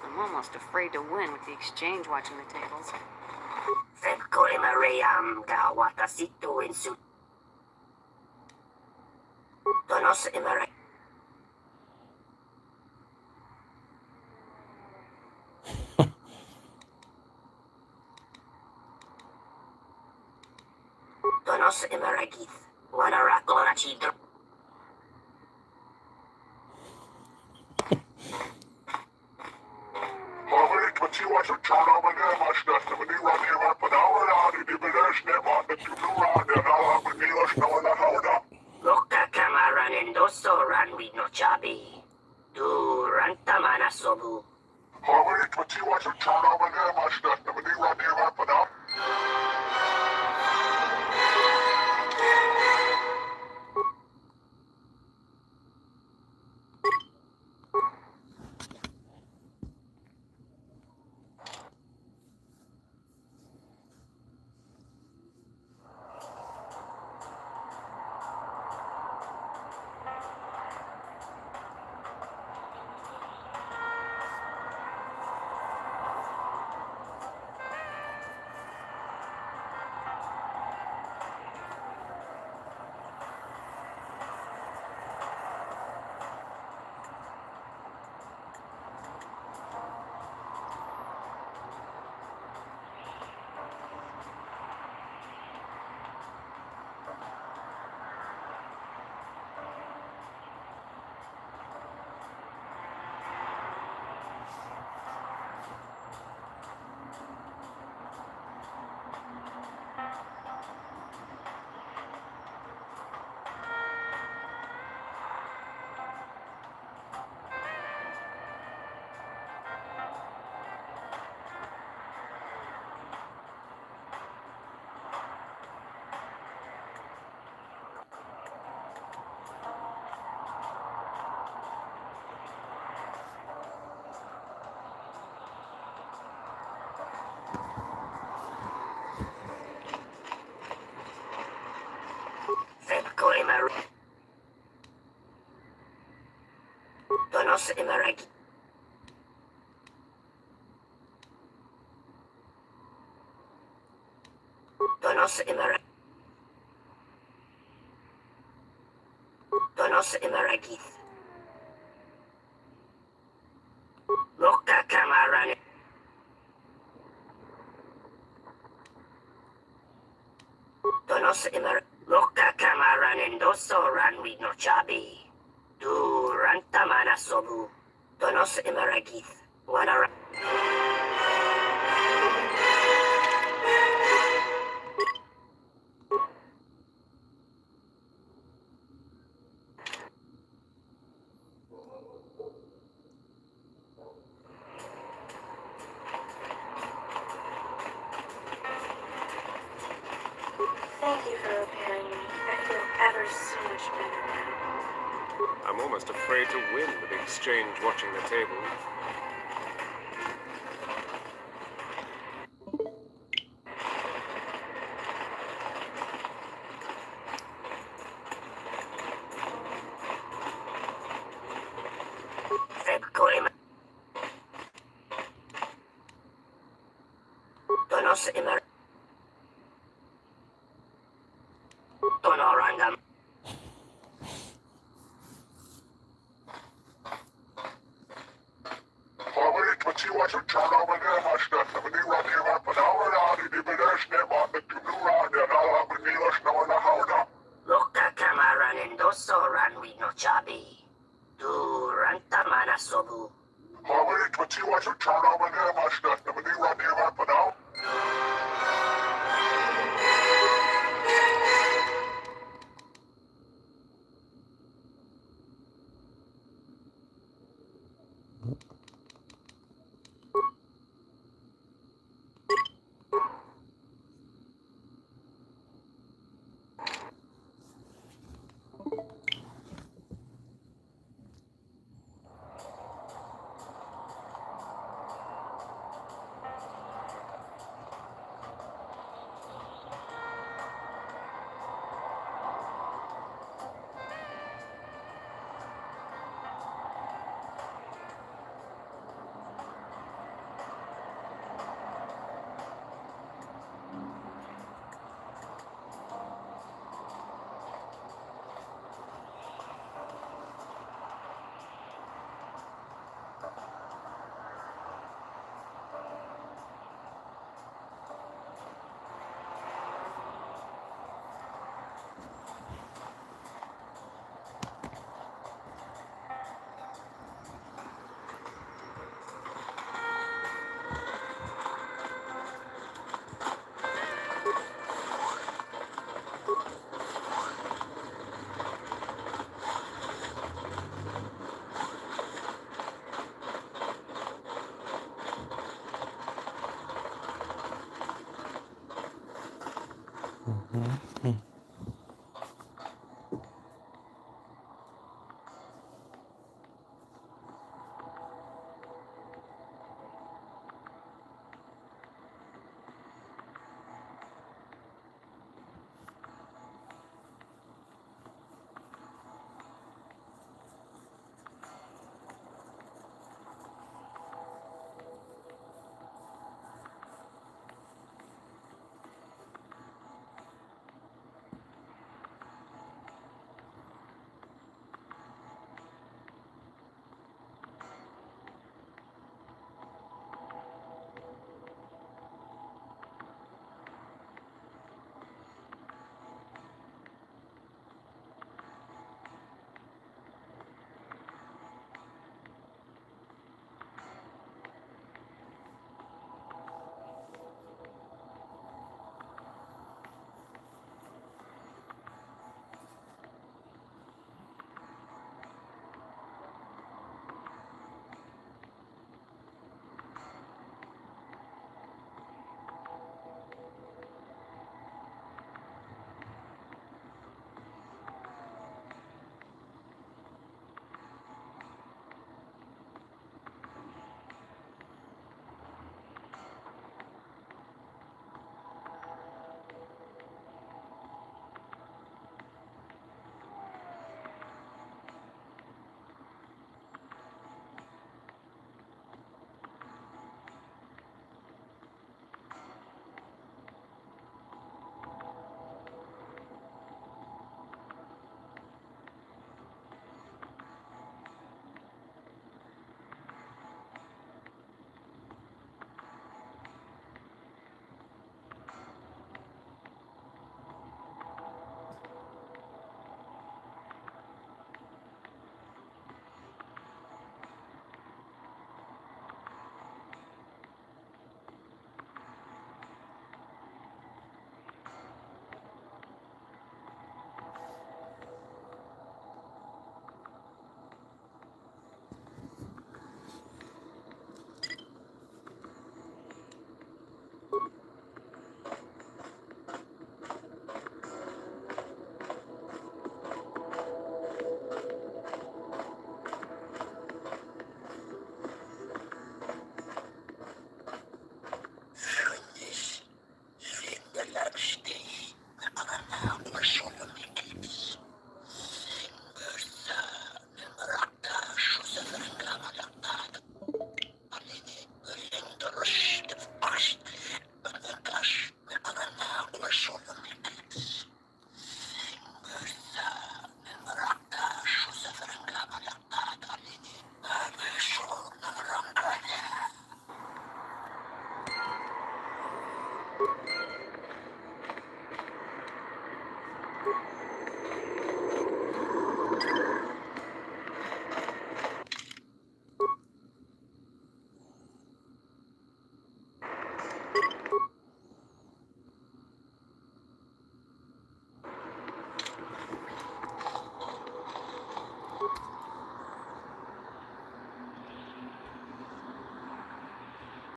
I'm almost afraid to win with the exchange watching the tables. Febkore Mariam ga watashi to insu. Donos imare. Donos imaregith. Wanara konachidro. Loka kamaran endoso ran with no chabi. Du rantamana sobu. Imeragi. Donos Imeragi. Donos Imeragith. Loka Kamaran. Donos Imer. Loka Kamaran and Dosoran with no chabi. Du Rantamana Sobu. Donos Imeragith. Wanara. Thank you for repairing me. I feel ever so much better now. I'm almost afraid to win the big exchange watching the table. Donos Imer. Donorangam. Loka Kamaran and Dosoran with no chabi. Du Rantamana Sobu. Mm-hmm.